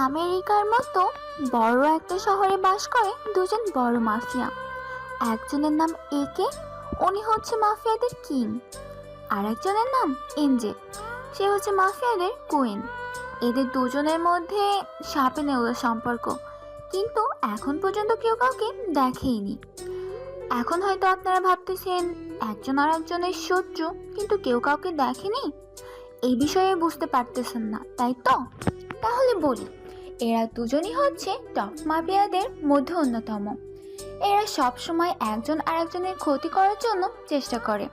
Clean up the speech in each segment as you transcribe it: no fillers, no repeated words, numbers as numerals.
আমেরিকার মতো বড় একটা শহরে বাস করে দুজন বড় মাফিয়া। একজনের নাম একে, উনি হচ্ছে মাফিয়াদের কিং। আর একজনের নাম এনজে, সে হচ্ছে মাফিয়াদের কুইন। এদের দুজনের মধ্যে সাপে নেউলের সম্পর্ক, কিন্তু এখন পর্যন্ত কেউ কাউকে দেখেইনি। এখন হয়তো আপনারা ভাবতেছেন একজন আর একজনের শত্রু, কিন্তু কেউ কাউকে দেখেনি, এই বিষয়ে বুঝতে পারতেছেন না, তাই তো? তাহলে বলি, এরা দুজনই হচ্ছে টপ মাফিয়াদের মধ্যে অন্যতম। এরা সবসময় একজন আরেকজনের ক্ষতি করার জন্য চেষ্টা করে,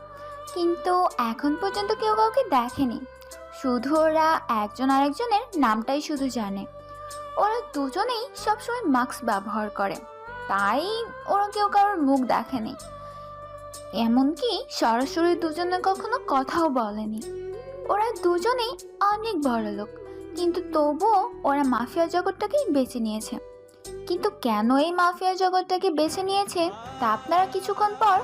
কিন্তু এখন পর্যন্ত কেউ কাউকে দেখেনি। শুধু ওরা একজন আরেকজনের নামটাই শুধু জানে। ওরা দুজনেই সবসময় মাস্ক ব্যবহার করে, তাই ওরা কেউ কারোর মুখ দেখেনি। এমনকি সরাসরি দুজনে কখনো কথাও বলেনি। ওরা দুজনেই অনেক বড় লোক, কিন্তু তবুও ওরা মাফিয়া জগৎটাকেই বেছে নিয়েছে। কিন্তু কেন এই মাফিয়া জগৎটাকে বেছে নিয়েছে তা আপনারা কিছুক্ষণ পর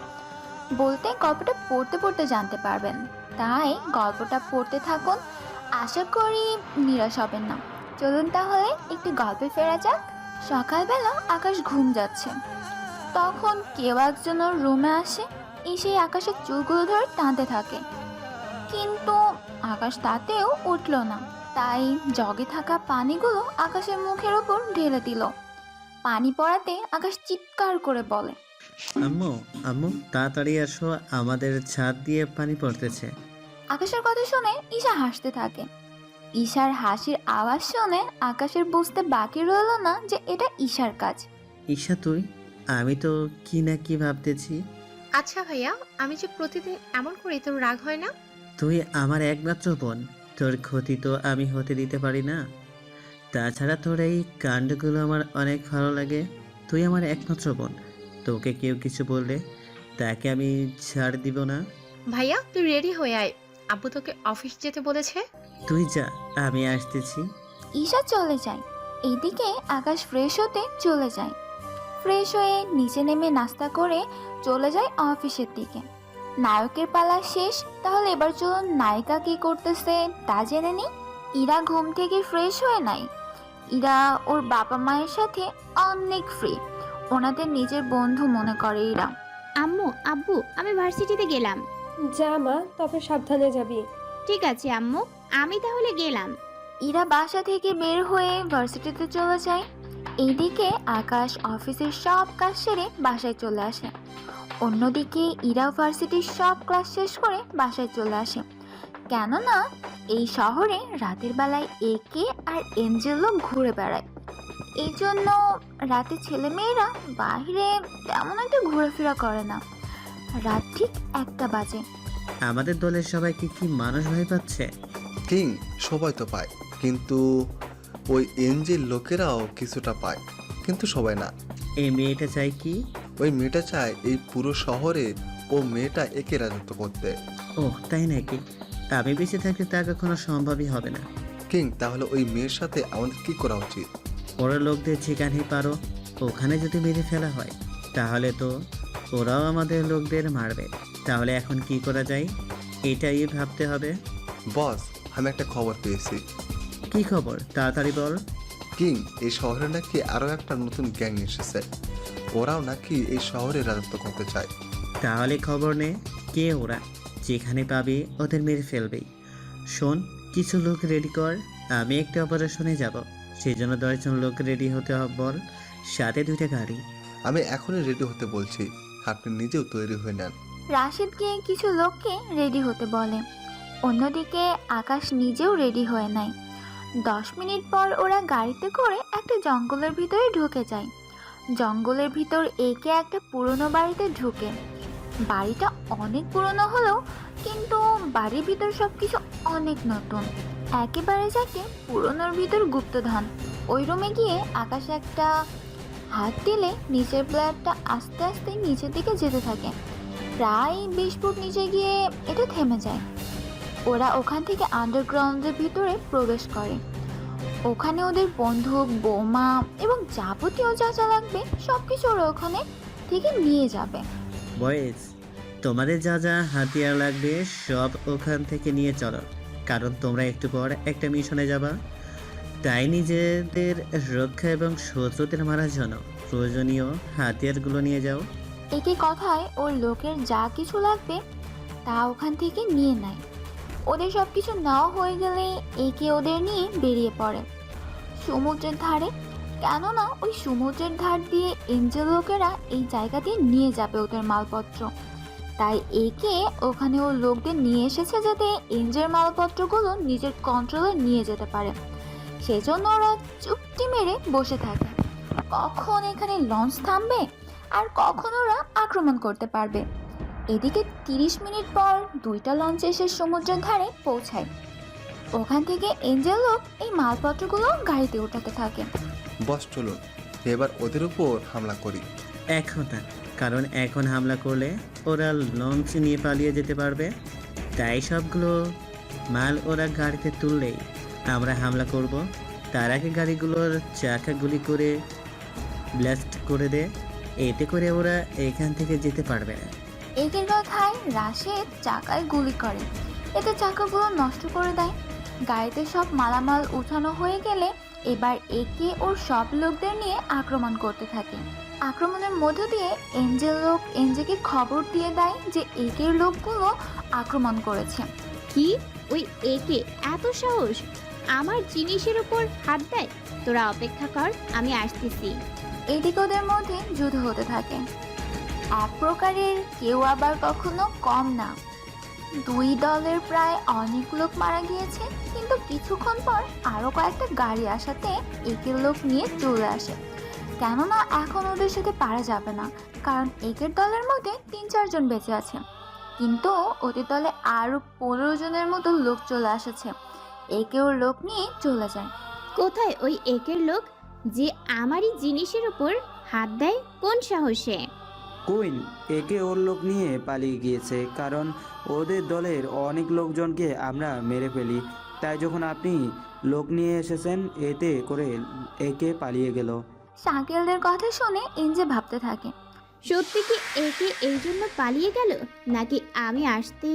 বলতে গল্পটা পড়তে পড়তে জানতে পারবেন। তাই গল্পটা পড়তে থাকুন, আশা করি নিরাশ হবেন না। চলুন তাহলে একটু গল্পে ফেরা যাক। সকালবেলা আকাশ ঘুম যাচ্ছে, তখন কেউ একজন ওর রুমে আসে, এসে আকাশের চুলগুলো ধরে টানতে থাকে, কিন্তু আকাশ তাতেও উঠল না। তাই জগে থাকা পানিগুলো আকাশের মুখের ওপর ঢেলে দিল। পানি পড়াতে আকাশ চিৎকার করে বলে, আম্মু আম্মু তাড়াতাড়ি আসো, আমাদের ছাদ দিয়ে পানি পড়তেছে। আকাশের কথা শুনে ঈশা হাসতে থাকে। ঈশার হাসির আওয়াজ শুনে আকাশের বুঝতে বাকি রইল না যে এটা ঈশার কাজ। ঈশা তুই, আমি তো কি না কি ভাবতেছি। আচ্ছা ভাইয়া, আমি যে প্রতিদিন এমন করি তোর রাগ হয় না? তুই আমার একমাত্র বোন, তোর ক্ষতি তো আমি হতে দিতে পারি না। তাছাড়া তোর এই কাণ্ডগুলো আমার অনেক ভালো লাগে। তুই আমার একমাত্র বোন, তোকে কেউ কিছু বললে তাকে আমি ছাড় দিব না। ভাইয়া তুই রেডি হয়ে আয়, আব্বু তোকে অফিস যেতে বলেছে। তুই যা, আমি আসতেছি। ঈশা চলে যায়। এইদিকে আকাশ ফ্রেশ হতে চলে যায়। ফ্রেশ হয়ে নিচে নেমে নাস্তা করে চলে যায় অফিসের দিকে। নায়কের পালা শেষ, তাহলে এবার চলুন নায়িকা কি করতেছে তা জেনে নিই। ইরা ঘুম থেকে ফ্রেশ হয়ে নাই। ইরা ওর বাবা মায়ের সাথে অনেক ফ্রি, ওনাদের নিজের বন্ধু মনে করে ইরা। আম্মু আব্বু আমি ভার্সিটিতে গেলাম। যা মা, তবে সাবধানে যাবি। ঠিক আছে আম্মু, আমি তাহলে গেলাম। ইরা বাসা থেকে বের হয়ে ভার্সিটিতে চলে যায়। এইদিকে আকাশ অফিসের সব কাজ সেরে বাসায় চলে আসে। অন্যদিকে ইরা ভার্সিটির সব ক্লাস শেষ করে বাসায় চলে আসে, কেননা এই শহরে রাতের বেলায় একে আর এঞ্জেলও ঘুরে বেড়ায়। এই জন্য রাতে ছেলেমেয়েরা বাইরে তেমন একটা ঘোরাফেরা করে না। রাত ঠিক 1টা বাজে। আমাদের দলের সবাইকে কি মানুষ ভয় পাচ্ছে? কিং সবাই তো পায়, কিন্তু ওই এনজির লোকেরাও কিছুটা পায়, কিন্তু সবাই না। এই মেয়েটা চাই কি? ওই মেয়েটা চায় এই পুরো শহরে ও মেয়েটা একে রাজত্ব করতে। ওহ তাই নাকি? আমি বেঁচে থাকলে তা কখনো সম্ভবই হবে না। কিং তাহলে ওই মেয়ের সাথে আমাদের কি করা উচিত? ওরা লোকদের যেখানে পারো ওখানে যদি মেরে ফেলা হয়, তাহলে তো ওরাও আমাদের লোকদের মারবে। তাহলে এখন কি করা যায়, এটাই ভাবতে হবে। বস, আমি একটা খবর পেয়েছি। কি খবর, তাড়াতাড়ি বল। কিং এই শহরে নাকি আরো একটা নতুন গ্যাং এসেছে, ওরাও নাকি এই শহরে রাজত্ব করতে চায়। তাহলে খবর নে, কে ওরা? যেখানে পাবি ওদের মেরে ফেলবেই। শোন, কিছু লোক রেডি কর, আমি একটা অপারেশনে যাব, সেই জন্য 10 জন লোক রেডি হতে বল, সাথে 2টা গাড়ি। আমি এখনই রেডি হতে বলছি, আপনি নিজেও তৈরি হয়ে নেন। রাশিদ গিয়ে কিছু লোককে রেডি হতে বলে। অন্যদিকে আকাশ নিজেও রেডি হয়ে নেয়। 10 মিনিট পর ওরা গাড়িতে করে একটা জঙ্গলের ভিতরে ঢুকে যায়। জঙ্গলের ভিতর একে একটা পুরনো বাড়িতে ঢুকে। বাড়িটা অনেক পুরনো হলেও কিন্তু বাড়ির ভিতর সবকিছু অনেক নতুন, একেবারে যাকে পুরনোর ভিতর গুপ্তধন। ওই রুমে গিয়ে আকাশ একটা হাত দিলে নিচের প্লেয়ারটা আস্তে আস্তে নিচের দিকে যেতে থাকে। প্রায় 20 ফুট নিচে গিয়ে এটা থেমে যায়। ওরা ওখান থেকে আন্ডারগ্রাউন্ডের ভিতরে প্রবেশ করে। ওখানে ওদের বন্দুক, বোমা এবং যাবতীয় যা যা লাগবে সবকিছু ওরা ওখানে থেকে নিয়ে যাবে। বয়েজ, তোমাদের যা যা হাতিয়ার লাগবে সব ওখান থেকে নিয়ে চলো, কারণ তোমরা একটু পর একটা মিশনে যাবা। তাই নিজেদের রক্ষা এবং শত্রুদের মারার জন্য প্রয়োজনীয় হাতিয়ারগুলো নিয়ে যাও। একে কথায় ওর লোকের যা কিছু লাগবে তা ওখান থেকে নিয়ে নেয়। ওদের সব কিছু নেওয়া হয়ে গেলে একে ওদের নিয়ে বেরিয়ে পড়ে সমুদ্রের ধারে, কেননা ওই সমুদ্রের ধার দিয়ে এঞ্জেল লোকেরা এই জায়গা দিয়ে নিয়ে যাবে ওদের মালপত্র। তাই একে ওখানে ওর লোকদের নিয়ে এসেছে যাতে এঞ্জেল মালপত্রগুলো নিজের কন্ট্রোলে নিয়ে যেতে পারে। সেজন্য ওরা চুপটি মেরে বসে থাকে কখন এখানে লঞ্চ থামবে আর কখন ওরা আক্রমণ করতে পারবে। এদিকে 30 মিনিট পর 2টা লঞ্চ এসে সমুদ্রের ধারে পৌঁছায়। ওখান থেকে এঞ্জেল লোক এই মালপত্রগুলো গাড়িতে উঠাতে থাকে। বস চলুন এবার ওদের উপর হামলা করি। এখন না, কারণ এখন হামলা করলে ওরা লঞ্চ নিয়ে পালিয়ে যেতে পারবে। তাই সবগুলো মাল ওরা গাড়িতে তুললেই আমরা হামলা করব। তার আগে গাড়িগুলোর চাকা গুলি করে ব্লাস্ট করে দে, এতে করে ওরা এখান থেকে যেতে পারবে না। একের কথায় রাশেদ চাকায় গুলি করে, এতে চাকাগুলো নষ্ট করে দেয়। গাড়িতে সব মালামাল উঠানো হয়ে গেলে এবার একে ওর সব লোকদের নিয়ে আক্রমণ করতে থাকে। আক্রমণের মধ্য দিয়ে এঞ্জেল লোক এনজেকে খবর দিয়ে দেয় যে একের লোকগুলো আক্রমণ করেছে। কি? ওই একে এত সাহস আমার জিনিসের উপর হাত দেয়? তোরা অপেক্ষা কর, আমি আসতেছি। এদিকে ওদের মধ্যে যুদ্ধ হতে থাকে। এক প্রকারের কেউ আবার কখনো কম না। 2 দলের প্রায় অনেক লোক মারা গিয়েছে, কিন্তু কিছুক্ষণ পর আরো কয়েকটা গাড়ি আসাতে একের লোক নিয়ে চলে আসে। কেননা এখন ওদের সাথে পারা যাবে না, কারণ একের দলের মধ্যে 3-4 জন বেঁচে আছে, কিন্তু ওদের দলে আরো 15 জনের মতো লোক চলে এসেছে। একে ওর লোক নিয়ে চলে যায়। কোথায় ওই একের লোক যে আমারই জিনিসের উপর হাত দেয়? কোন সাহসে? কুইন, একে ওর লোক নিয়ে পালিয়ে গিয়েছে, কারণ ওদের দলের অনেক লোকজনকে আমরা মেরে ফেলি। তাই যখন আপনি লোক নিয়ে এসেছেন এতে করে একে পালিয়ে গেল। শাকিলদের কথা শুনে এনজে ভাবতে থাকে, সত্যি কি একে এই জন্য পালিয়ে গেল, নাকি আমি আসতে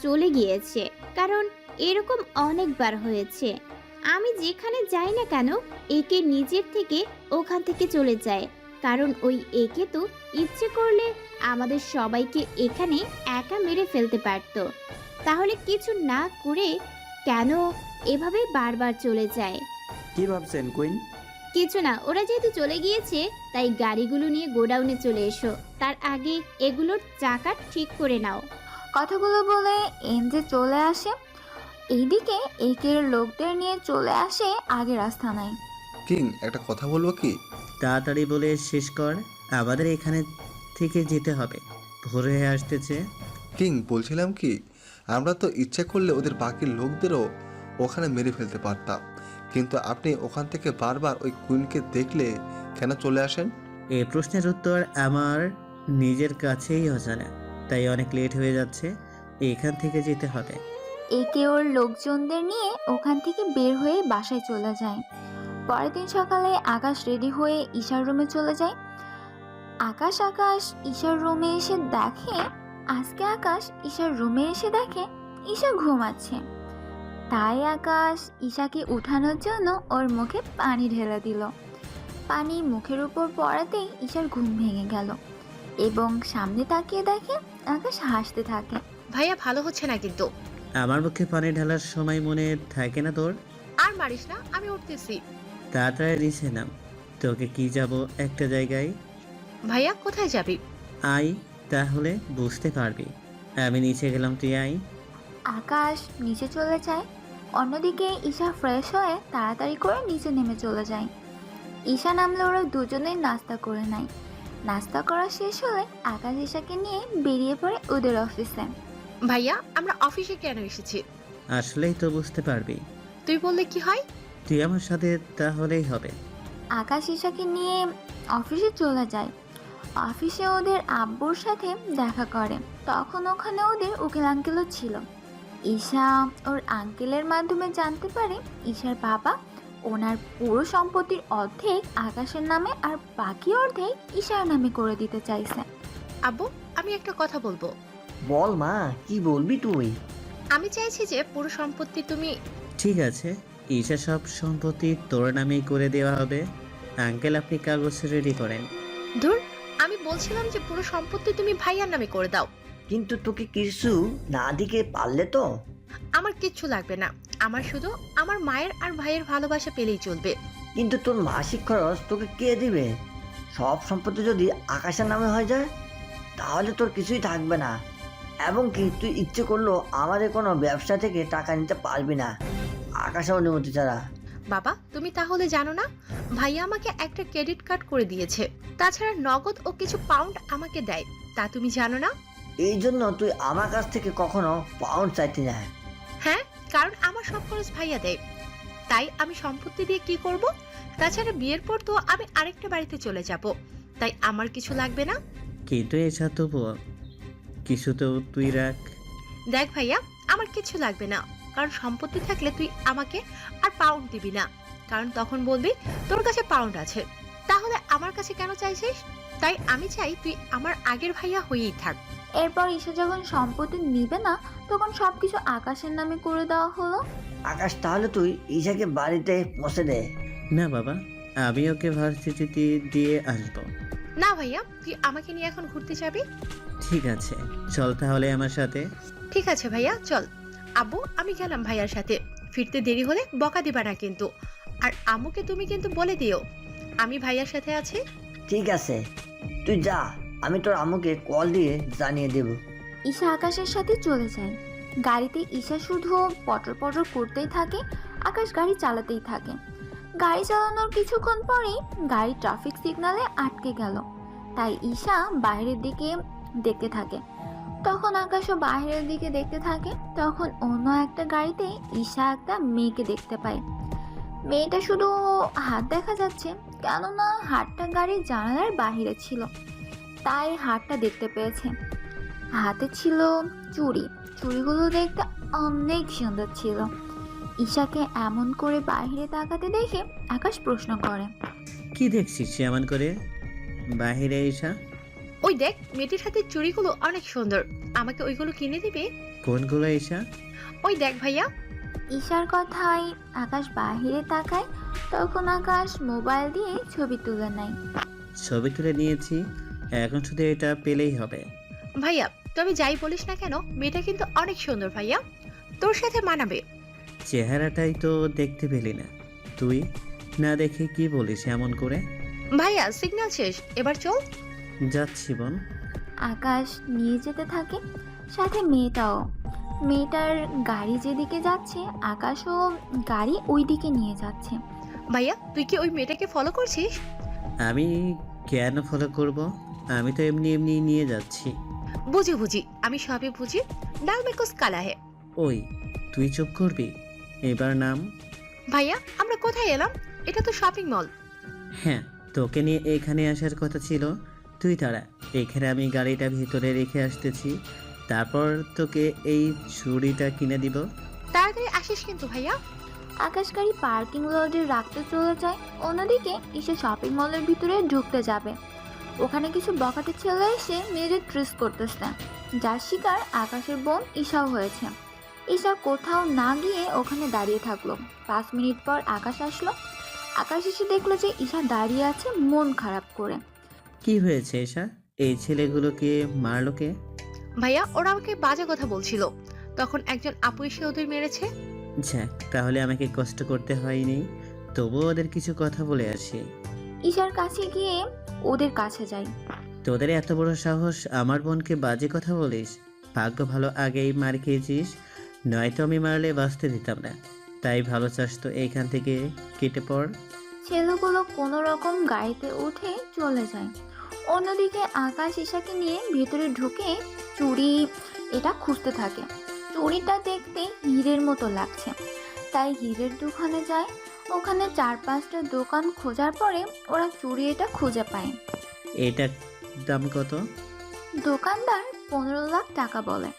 চলে গিয়েছে? কারণ এরকম অনেকবার হয়েছে, আমি যেখানে যাই না কেন একে নিজের থেকে ওখান থেকে চলে যায়। কারণ ওই একে তো ইচ্ছে করলে আমাদের সবাইকে এখানে একা মেরে ফেলতে পারত। তাহলে কিছু না করে কেন এভাবে বারবার চলে যায়? কি ভাবছেন কুইন? কিছু না, ওরা যেহেতু চলে গিয়েছে তাই গাড়িগুলো নিয়ে গোডাউনে চলে এসো। তার আগে এগুলোর চাকা ঠিক করে নাও। কথাগুলো বলে এনজে চলে আসে। এইদিকে একের লোকদের নিয়ে চলে আসে আগের আস্থানায়। কিং, একটা কথা বলবো কি? তাড়াতাড়ি বলে শেষ কর, আমাদের এখানে থেকে যেতে হবে, ভোর হয়ে আসতেছে। কিং, বলছিলাম কি, আমরা তো ইচ্ছা করলে ওদের বাকি লোকদেরও ওখানে মেরে ফেলতে পারতাম, কিন্তু আপনি ওখান থেকে বারবার ওই কুইনকে দেখলে কেন চলে আসেন? এই প্রশ্নের উত্তর আমার নিজের কাছেই অজানা, তাই অনেক লেট হয়ে যাচ্ছে, এখান থেকে যেতে হবে। একে ওর লোকজনদের নিয়ে ওখান থেকে বের হয়ে বাসায় চলে যায়। পরের দিন সকালে আকাশ রেডি হয়ে ঈশার রুমে চলে যায়। আকাশ ঈশার রুমে এসে দেখে ঈশা ঘুমাচ্ছে। তাই আকাশ ঈশাকে উঠানোর জন্য ওর মুখে পানি ঢেলে দিল। পানি মুখের উপর পড়াতেই ঈশার ঘুম ভেঙে গেল এবং সামনে তাকিয়ে দেখে আকাশ হাসতে থাকে। ভাইয়া ভালো হচ্ছে না কিন্তু। আমার মুখে পানি ঢালার সময় মনে থাকে না তোর? আর মারিস না, আমি উঠতেছি। তাড়াতাড়ি নিচে নাম, তোকে কি যাব একটা জায়গায়। ভাইয়া কোথায় যাবি? আই, তাহলে বুঝতে পারবি। আমি নিচে গেলাম, তুই আই। আকাশ নিচে চলে যায়। অন্যদিকে ঈশা ফ্রেশ হয়ে তাড়াতাড়ি করে নিচে নেমে চলে যায়। ঈশা নামলে ওরা দুজনেই নাস্তা করে নেয়। নাস্তা করা শেষ হলে আকাশ ঈশাকে নিয়ে বেরিয়ে পড়ে ওদের অফিসে। ভাইয়া আমরা অফিসে কেন এসেছি? আসলেই তো বুঝতে পারবি। তুই বললে কি হয়? তুই আমার সাথে তাহলেই হবে। আকাশ ঈশাকে নিয়ে অফিসে চলে যায়। অফিসে ওদের আব্বুর সাথে দেখা করে। তখন ওখানে ওদের উকিল আঙ্কেলও ছিল। ঈশা ওর আঙ্কেলের মাধ্যমে জানতে পারে ঈশার বাবা ওনার পুরো সম্পত্তির অর্ধেক আকাশের নামে আর বাকি অর্ধেক ঈশার নামে করে দিতে চাইছে। আব্বু, আমি একটা কথা বলবো। বল মা, কি বলবি তুই? আমি চাইছি যে পুরো সম্পত্তি তুমি। ঠিক আছে, ঈশা সব সম্পত্তি তোর নামেই করে দেওয়া হবে। আঙ্কেল, আপনি কাগজ রেডি করেন। ধুর, আমি বলছিলাম যে পুরো সম্পত্তি তুমি ভাইয়ার নামে করে দাও। কিন্তু তোকে কিছু না দিকে পারলে তো। আমার কিচ্ছু লাগবে না, আমার শুধু আমার মায়ের আর ভাইয়ের ভালোবাসা পেলেই চলবে। কিন্তু তোর মাসিক খরচ তোকে কে দিবে? সব সম্পত্তি যদি আকাশের নামে হয়ে যায় তাহলে তোর কিছুই থাকবে না। এবং কি তুই ইচ্ছে করলেও আমাদের কোনো ব্যবসা থেকে টাকা নিতে পারবি না আকাশের অনুমতি ছাড়া। বাবা, তুমি তাহলে জানো না ভাইয়া আমাকে একটা ক্রেডিট কার্ড করে দিয়েছে, তাছাড়া নগদ ও কিছু পাউন্ড আমাকে দেয়, তা তুমি জানো না? এই জন্য তুই আমার কাছ থেকে কখনো পাউন্ড চাইতি না। হ্যাঁ, কারণ আমার সব খরচ ভাইয়া দেয়, তাই আমি সম্পত্তি দিয়ে কি করব? তাছাড়া বিয়ের পর তো আমি আরেকটা বাড়িতে চলে যাব, তাই আমার কিছু লাগবে না। কিন্তু এসা তবুও কিছু তো তুই রাখ। দেখ ভাইয়া, আমার কিছু লাগবে না, কারণ সম্পত্তি থাকলে তুই আমাকে আর পাউন্ড দিবি না, কারণ তখন বলবি তোর কাছে পাউন্ড আছে, তাহলে আমার কাছে কেন চাইছিস? তাই আমি চাই তুই আমার আগের ভাইয়া হয়েই থাক। এরপর ঈশা যখন সম্পত্তি নিবে না তখন সবকিছু আকাশের নামে করে দেওয়া হলো। আকাশ, তাহলে তুই ঈশাকে বাড়িতে পৌঁছে দে। না বাবা, আমি ওকে ভার্সিটিতে দিয়ে আসবো। না ভাইয়া, তুই আমাকে নিয়ে এখন ঘুরতে যাবি? ঠিক আছে, চল তাহলে আমার সাথে। ঠিক আছে ভাইয়া, চল। আব্বু, আমি গেলাম ভাইয়ার সাথে, ফিরতে দেরি হলে বকা দিবা না কিন্তু। আর আম্মুকে তুমি কিন্তু বলে দিও আমি ভাইয়ার সাথে আছি। ঠিক আছে, তুই যা, আমি তোর আম্মুকে কল দিয়ে জানিয়ে দেব। ঈশা আকাশের সাথে চলে যায়। গাড়িতে ঈশা শুধু পটর পটর করতেই থাকে, আকাশ গাড়ি চালাতেই থাকে। গাড়ি চালানোর কিছুক্ষণ পরেই গাড়ি ট্রাফিক সিগন্যালে আটকে গেল, তাই ঈশা বাইরের দিকে দেখতে থাকে। তখন আকাশও বাইরের দিকে দেখতে থাকে। তখন অন্য একটা গাড়িতে ঈশা একটা মেয়েকে দেখতে পায়। মেয়েটা শুধু হাত দেখা যাচ্ছে, কেননা হাতটা গাড়ির জানালার বাইরে ছিল, তাই হাতটা দেখতে পেয়েছে। হাতে ছিল চুড়ি, চুড়িগুলো দেখতে অনেক সুন্দর ছিল। ঈশাকে এমন করে বাইরে তাকাতে দেখে আকাশ প্রশ্ন করে, কি দেখছিস এমন করে বাহিরে ঈশা? ওই দেখ, মেয়েটির হাতে চুড়িগুলো অনেক সুন্দর, আমাকে ওইগুলো কিনে দিবে? কোনগুলো ঈশা? ওই দেখ ভাইয়া। ঈশার কথায় আকাশ বাহিরে তাকায়। তখন আকাশ মোবাইল দিয়ে ছবি তুলে নেয়। ছবি তুলে নিয়েছি, এখন শুধু এটা পেলেই হবে। ভাইয়া, তুমি যাই বলিস না কেন, মেয়েটা কিন্তু অনেক সুন্দর ভাইয়া, তোর সাথে মানাবে। চেহারাটাই তো দেখতে পেলি না, তুই না দেখে কি বলিস এমন করে? ভাইয়া, সিগন্যাল শেষ, এবার চল। যাচ্ছি বোন। আকাশ নিয়ে যেতে থাকে, সাথে মেয়েটাও। মেয়েটার গাড়ি যেদিকে যাচ্ছে আকাশও গাড়ি ওই দিকে নিয়ে যাচ্ছে। ভাইয়া, তুই কি ওই মেয়েটাকে ফলো করছিস? আমি কেন ফলো করব? আমি তো এমনি এমনি নিয়ে যাচ্ছি। বুঝি বুঝি, আমি সবই বুঝি। ডাল মে কুছ কালা হে। ওই, তুই চুপ করবি? এবার নাম। ভাইয়া, আমরা কোথায় এলাম? এটা তো শপিং মল। হ্যাঁ, তোকে নিয়ে এখানে আসার কথা ছিল, তুই তারা। এখানে আমি গাড়িটা ভিতরে রেখে আসতেছি, তারপর তোকে এই চুড়িটা কিনে দিব। তাড়াতাড়ি আসিস কিন্তু ভাইয়া। আকাশ গাড়ি পার্কিং লটে রাখতে চলে যায়। অন্যদিকে ঈশা শপিং মলের ভিতরে ঢুকতে যাবে। ওখানে কিছু বখাটে ছেলে এসে মেয়েদের ট্রিস করতেছে, যার শিকার আকাশের বোন ঈশাও হয়েছে। ঈশা কোথাও না গিয়ে ওখানে দাঁড়িয়ে থাকলো। 5 মিনিট পর আকাশ আসলো। আকাশ এসে দেখলো যে ঈশা দাঁড়িয়ে আছে মন খারাপ করে। কি হয়েছে ঈশা? এই ছেলেগুলোকে মারলো কে? ভাইয়া, ওরা আমাকে বাজে কথা বলছিল, তখন একজন আপু এসে ওদের মেরেছে। যাক, তাহলে আমাকে কষ্ট করতে হয়নি, তবুও ওদের কিছু কথা বলে আসি। ঈশার কাছে গিয়ে ওদের কাছে যায়। তোদের এত বড় সাহস আমার বোনকে বাজে কথা বলিস? ভাগ্য ভালো আগেই মার খেয়েছিস, নয়তো আমি মারলে বাঁচতে দিতাম না। তাই ভালো চাস তো এইখান থেকে কেটে পড়। ছেলেগুলো কোনো রকম গাড়িতে উঠে চলে যায়। অন্যদিকে আকাশ ঈশাকে নিয়ে ভেতরে ঢুকে চুড়ি এটা খুঁজতে থাকে। চুড়িটা দেখতে হীরের মতো লাগছে, তাই হীরের দোকানে যায়। ওখানে 4-5টা দোকান খোঁজার পরে ওরা চুড়ি এটা খুঁজে পায়। এটার দাম কত? দোকানদার 15 লাখ টাকা বলে।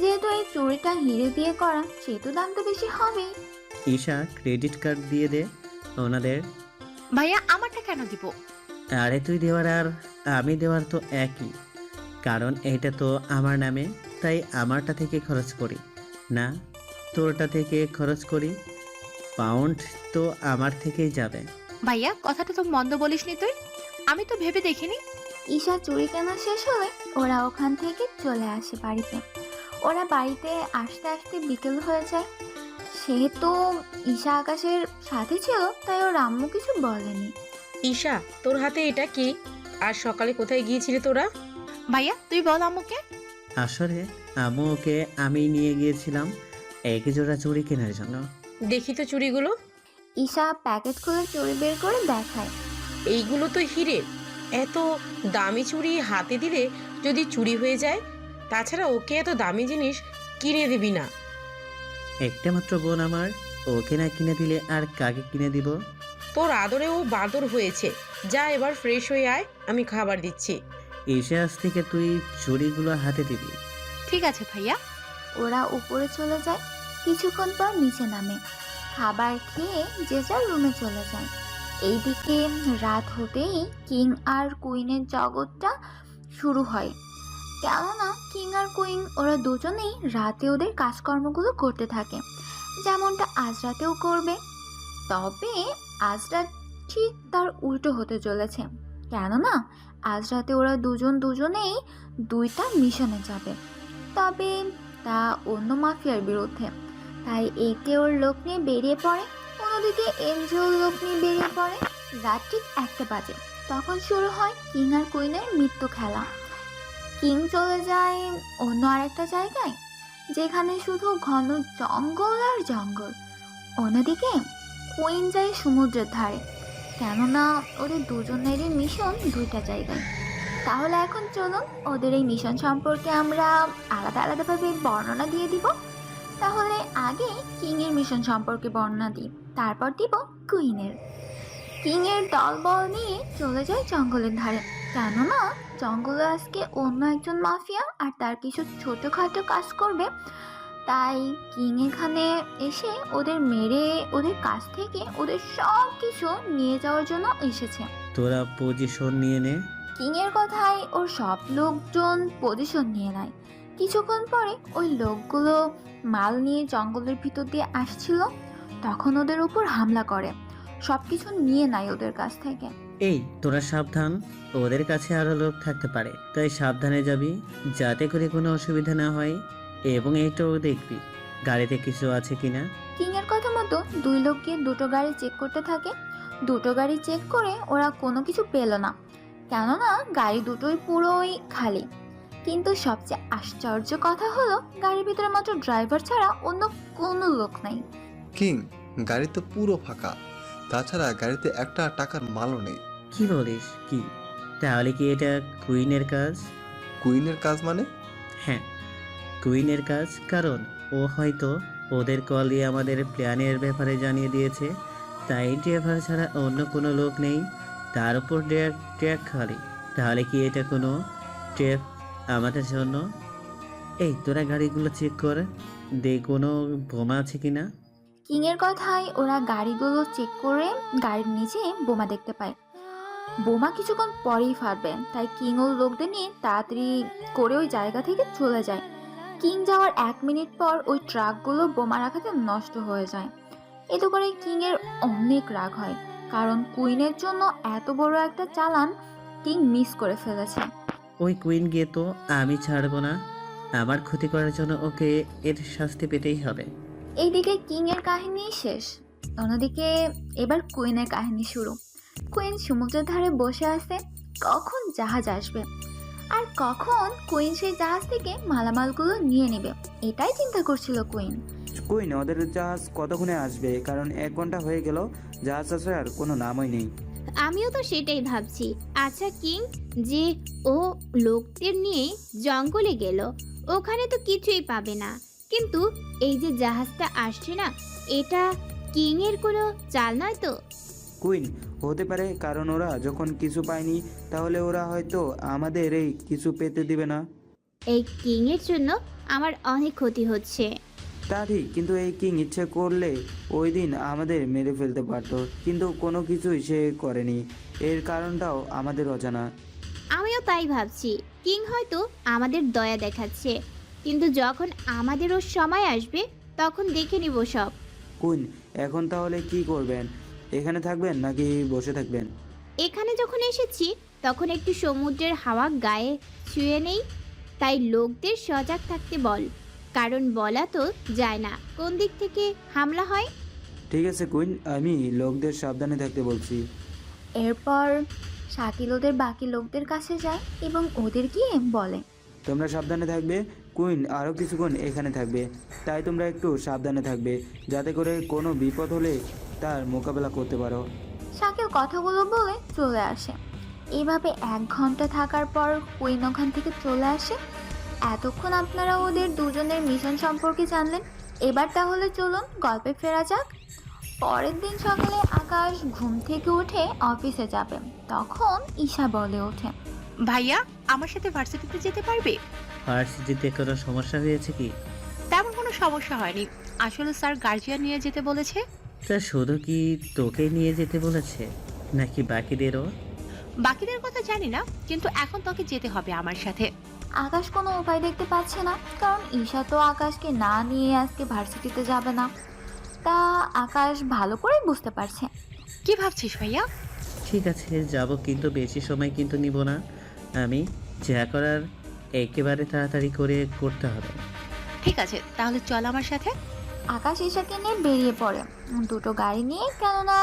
যেহেতু এই চুড়িটা হিরে দিয়ে করা, সেহেতু দাম তো বেশি হবেই। ঈশা, ক্রেডিট কার্ড দিয়ে দে ওনাদের। ভাইয়া, আমারটা কেন দিব? আরে তুই দেওয়ার আর আমি দেওয়ার তো একই, কারণ এটা তো আমার নামে, তাই আমারটা থেকে খরচ করি না তোরটা থেকে খরচ করি। পাউন্ড তো আমার থেকেই যাবে। ভাইয়া কথাটা তো মন্দ বলিসনি তুই, আমি তো ভেবে দেখিনি। ঈশা চুড়ি কেনা শেষ হলে ওরা ওখান থেকে চলে আসে বাড়িতে। ওরা বাড়িতে আসতে আসতে বিকেল হয়ে যায়। সেহেতু ঈশা আকাশের সাথে ছিল, তাই ওর আম্মু কিছু বলেনি। ঈশা, তোর হাতে এটা কি? আর সকালে কোথায় গিয়েছিলি তোরা? ভাইয়া তুই বল আম্মুকে। আসলে আম্মু ওকে আমি নিয়ে গিয়েছিলাম এক জোড়া চুড়ি কেনার জন্য। দেখি তো চুড়িগুলো। ঈশা প্যাকেট খুলে চুড়ি বের করে দেখায়। এইগুলো তো হিরের। এত দামি চুড়ি হাতে দিলে যদি চুরি হয়ে যায়, তাছাড়া ওকে এত দামি জিনিস কিনে দিবি না। একটা মাত্র বোন আমার, ওকে না কিনে দিলে আর কাকে কিনে দিব? তোর আদরে ও বাদর হয়েছে। যা এবার ফ্রেশ হয়ে আয়, আমি খাবার দিচ্ছি। এসে আজ থেকে তুই চুড়িগুলো হাতে দিবি। ঠিক আছে ভাইয়া। ওরা উপরে চলে যায়। কিছুক্ষণ পর নিচে নামে। খাবার খেয়ে যে যার রুমে চলে যায়। এইদিকে রাত হতেই কিং আর কুইনের জগৎটা শুরু হয়। কেননা কিং আর কুইন ওরা দুজনেই রাতে ওদের কাজকর্মগুলো করতে থাকে, যেমনটা আজ রাতেও করবে। তবে আজ রাত ঠিক তার উল্টো হতে চলেছে। কেননা আজ রাতে ওরা দুজনেই দুইটা মিশনে যাবে, তবে তা অন্য মাফিয়ার বিরুদ্ধে। তাই একে ওর লোক নিয়ে বেরিয়ে পড়ে, অন্যদিকে এমজে ওর লোক নিয়ে বেরিয়ে পড়ে। রাত ঠিক 1টা বাজে। তখন শুরু হয় কিং আর কুইনের মৃত্যু খেলা। কিং চলে যায় অন্য আরেকটা জায়গায়, যেখানে শুধু ঘন জঙ্গল আর জঙ্গল। অন্যদিকে কুইন যায় সমুদ্রের ধারে, কেননা ওদের দুজনেরই মিশন দুইটা জায়গায়। তাহলে এখন চলুন ওদের এই মিশন সম্পর্কে আমরা আলাদা আলাদাভাবে বর্ণনা দিয়ে দিব। তাহলে আগে কিংয়ের মিশন সম্পর্কে বর্ণনা দিই, তারপর দিব কুইনের। কিংয়ের দলবল নিয়ে চলে যায় জঙ্গলের ধারে, কেননা জঙ্গলে আজকে অন্য একজন মাফিয়া আর তার কিছু ছোটোখাটো কাজ করবে। তাই কিং এখানে এসে ওদের মেরে ওদের কাছ থেকে ওদের সব কিছু নিয়ে যাওয়ার জন্য এসেছে। তোরা পজিশন নিয়ে নে। কিংয়ের কথায় ওর সব লোকজন পজিশন নিয়ে নেয়। কিছুক্ষণ পরে ওই লোকগুলো মাল নিয়ে জঙ্গলের ভিতর দিয়ে আসছিল, তখন ওদের উপর হামলা করে, সব কিছু নিয়ে নেয় ওদের কাছ থেকে। এই তোরা সাবধান, ওদের কাছে আরো লোক থাকতে পারে, তাই সাবধানে যাবি যাতে করে কোনো অসুবিধা না হয়। এবং এইটাও দেখবি গাড়িতে কিছু আছে কিনা। কিংয়ের কথা মতো দুই লোক গিয়ে দুটো গাড়ি চেক করতে থাকে। দুটো গাড়ি চেক করে ওরা কোনো কিছু পেল না, কেননা গাড়ি দুটোই পুরোই খালি। কিন্তু সবচেয়ে আশ্চর্য কথা হলো গাড়ির ভিতরে মাত্র ড্রাইভার ছাড়া অন্য কোনো লোক নাই। কিং, গাড়ি তো পুরো ফাঁকা, তাছাড়া গাড়িতে একটা টাকার মালও নেই। কি বলিস? কি তাহলে কি এটা কুইনের কাজ? কুইনের কাজ মানে? হ্যাঁ, কুইনের কাজ, কারণ ও হয়তো ওদের কল দিয়ে আমাদের প্ল্যানের ব্যাপারে জানিয়ে দিয়েছে। তাই ড্রাইভার ছাড়া অন্য কোনো লোক নেই, তার উপর ট্র্যাক খালি। তাহলে কি এটা কোনো ট্র্যাপ আমাদের জন্য? এই তোরা গাড়িগুলো চেক করে দে কোনো বোমা আছে কিনা। কিংয়ের কথায় ওরা গাড়িগুলো চেক করে গাড়ির নিচে বোমা দেখতে পায়। বোমা কিছুক্ষণ পরেই ফাটবে, তাই কিং ওর লোকদের নিয়ে তাড়াতাড়ি করে ওই জায়গা থেকে চলে যায়। কিং যাওয়ার 1 মিনিট পর ওই ট্রাকগুলো বোমা রাখাতে নষ্ট হয়ে যায়। এতে করে কিংয়ের অনেক রাগ হয়, কারণ কুইনের জন্য এত বড় একটা চালান কিং মিস করে ফেলেছে। ওই কুইন গিয়ে তো আমি ছাড়বো না, আমার ক্ষতি করার জন্য ওকে এর শাস্তি পেতেই হবে। এইদিকে কিংয়ের কাহিনী শেষ, অন্যদিকে এবার কুইনের কাহিনী শুরু। কুইন সমুদ্রের ধারে বসে আছে, কখন জাহাজ আসবে আর কখন কুইন সেই জাহাজ থেকে মালামালগুলো নিয়ে নেবে, এটাই চিন্তা করছিল কুইন। কুইন, ওদের জাহাজ কতক্ষণে আসবে? কারণ 1 ঘন্টা হয়ে গেল, জাহাজ আসার কোনো নামই নেই। আমিও তো সেটাই ভাবছি। আচ্ছা কিং, যে ও লোকদের নিয়ে জঙ্গলে গেল, ওখানে তো কিছুই পাবে না, কিন্তু এই যে জাহাজটা আসছে না, এটা কিং এর কোনো চাল নয় তো? কুইন, হতে পারে, কারণ ওরা যখন কিছু পায়নি তাহলে ওরা হয়তো আমাদের এই কিছু পেতে দিবে না। এই কিং এর জন্য আমার অনেক ক্ষতি হচ্ছে। তা ঠিক, কিন্তু এই কিং ইচ্ছে করলে ওই দিন আমাদের মেরে ফেলতে পারতো, কিন্তু কোনো কিছুই সে করেনি। এর কারণটাও আমাদের অজানা। আমিও তাই ভাবছি, কিং হয়তো আমাদের দয়া দেখাচ্ছে, কিন্তু যখন আমাদেরও সময় আসবে তখন দেখে নিব সব। কুইন, এখন তাহলে কি করবেন? এখানে থাকবেন নাকি বসে থাকবেন? এখানে যখন এসেছি তখন একটু সমুদ্রের হাওয়া গায়ে ছুঁয়ে নেই। তাই লোকদের সজাগ থাকতে বল, কারণ বলা তো যায় না কোন দিক থেকে হামলা হয়। ঠিক আছে কুইন, আমি লোকদের সাবধানে থাকতে বলছি। এরপর শাকিল ওদের বাকি লোকদের কাছে যায় এবং ওদের গিয়ে বলে, তোমরা সাবধানে থাকবে। কুইন আরও কিছুক্ষণ এখানে থাকবে, তাই তোমরা একটু সাবধানে থাকবে যাতে করে কোনো বিপদ হলে তার মোকাবেলা করতে পারো। শাকিল কথাগুলো বলে চলে আসে। এইভাবে 1 ঘন্টা থাকার পর কুইন ওখান থেকে চলে আসে। এতক্ষণ আপনারা ওদের দুজনের মিশন সম্পর্কে জানলেন। এবার তাহলে চলুন গল্পে ফেরা যাক। পরের দিন সকালে আকাশ ঘুম থেকে উঠে অফিসে যাবে। তখন ঈশা বলে ওঠে, ভাইয়া আমার সাথে ভার্সিটিতে যেতে পারবে? ভার্সিটিতে কোনো সমস্যা হয়েছে কি? তেমন কোনো সমস্যা হয়নি, আসলে স্যার গার্জিয়ান নিয়ে যেতে বলেছে। তা শুধু কি তোকে নিয়ে যেতে বলেছে নাকি বাকিদেরও? বাকিদের কথা জানি না, কিন্তু এখন তোকে যেতে হবে আমার সাথে। আকাশ কোনো উপায় দেখতে পাচ্ছে না, কারণ ঈশা তো আকাশকে না নিয়ে আজকে ভার্সিটিতে যাবে না। তা আকাশ ভালো করে বুঝতে পারছে। কি ভাবছিস ভাইয়া? ঠিক আছে যাব, কিন্তু বেশি সময় কিন্তু নিব না। আমি যা করার একেবারে তাড়াতাড়ি করে করতে হবে। ঠিক আছে, তাহলে চল আমার সাথে। আকাশ ঈশাকে নিয়ে বেরিয়ে পড়ে দুটো গাড়ি নিয়ে, কেননা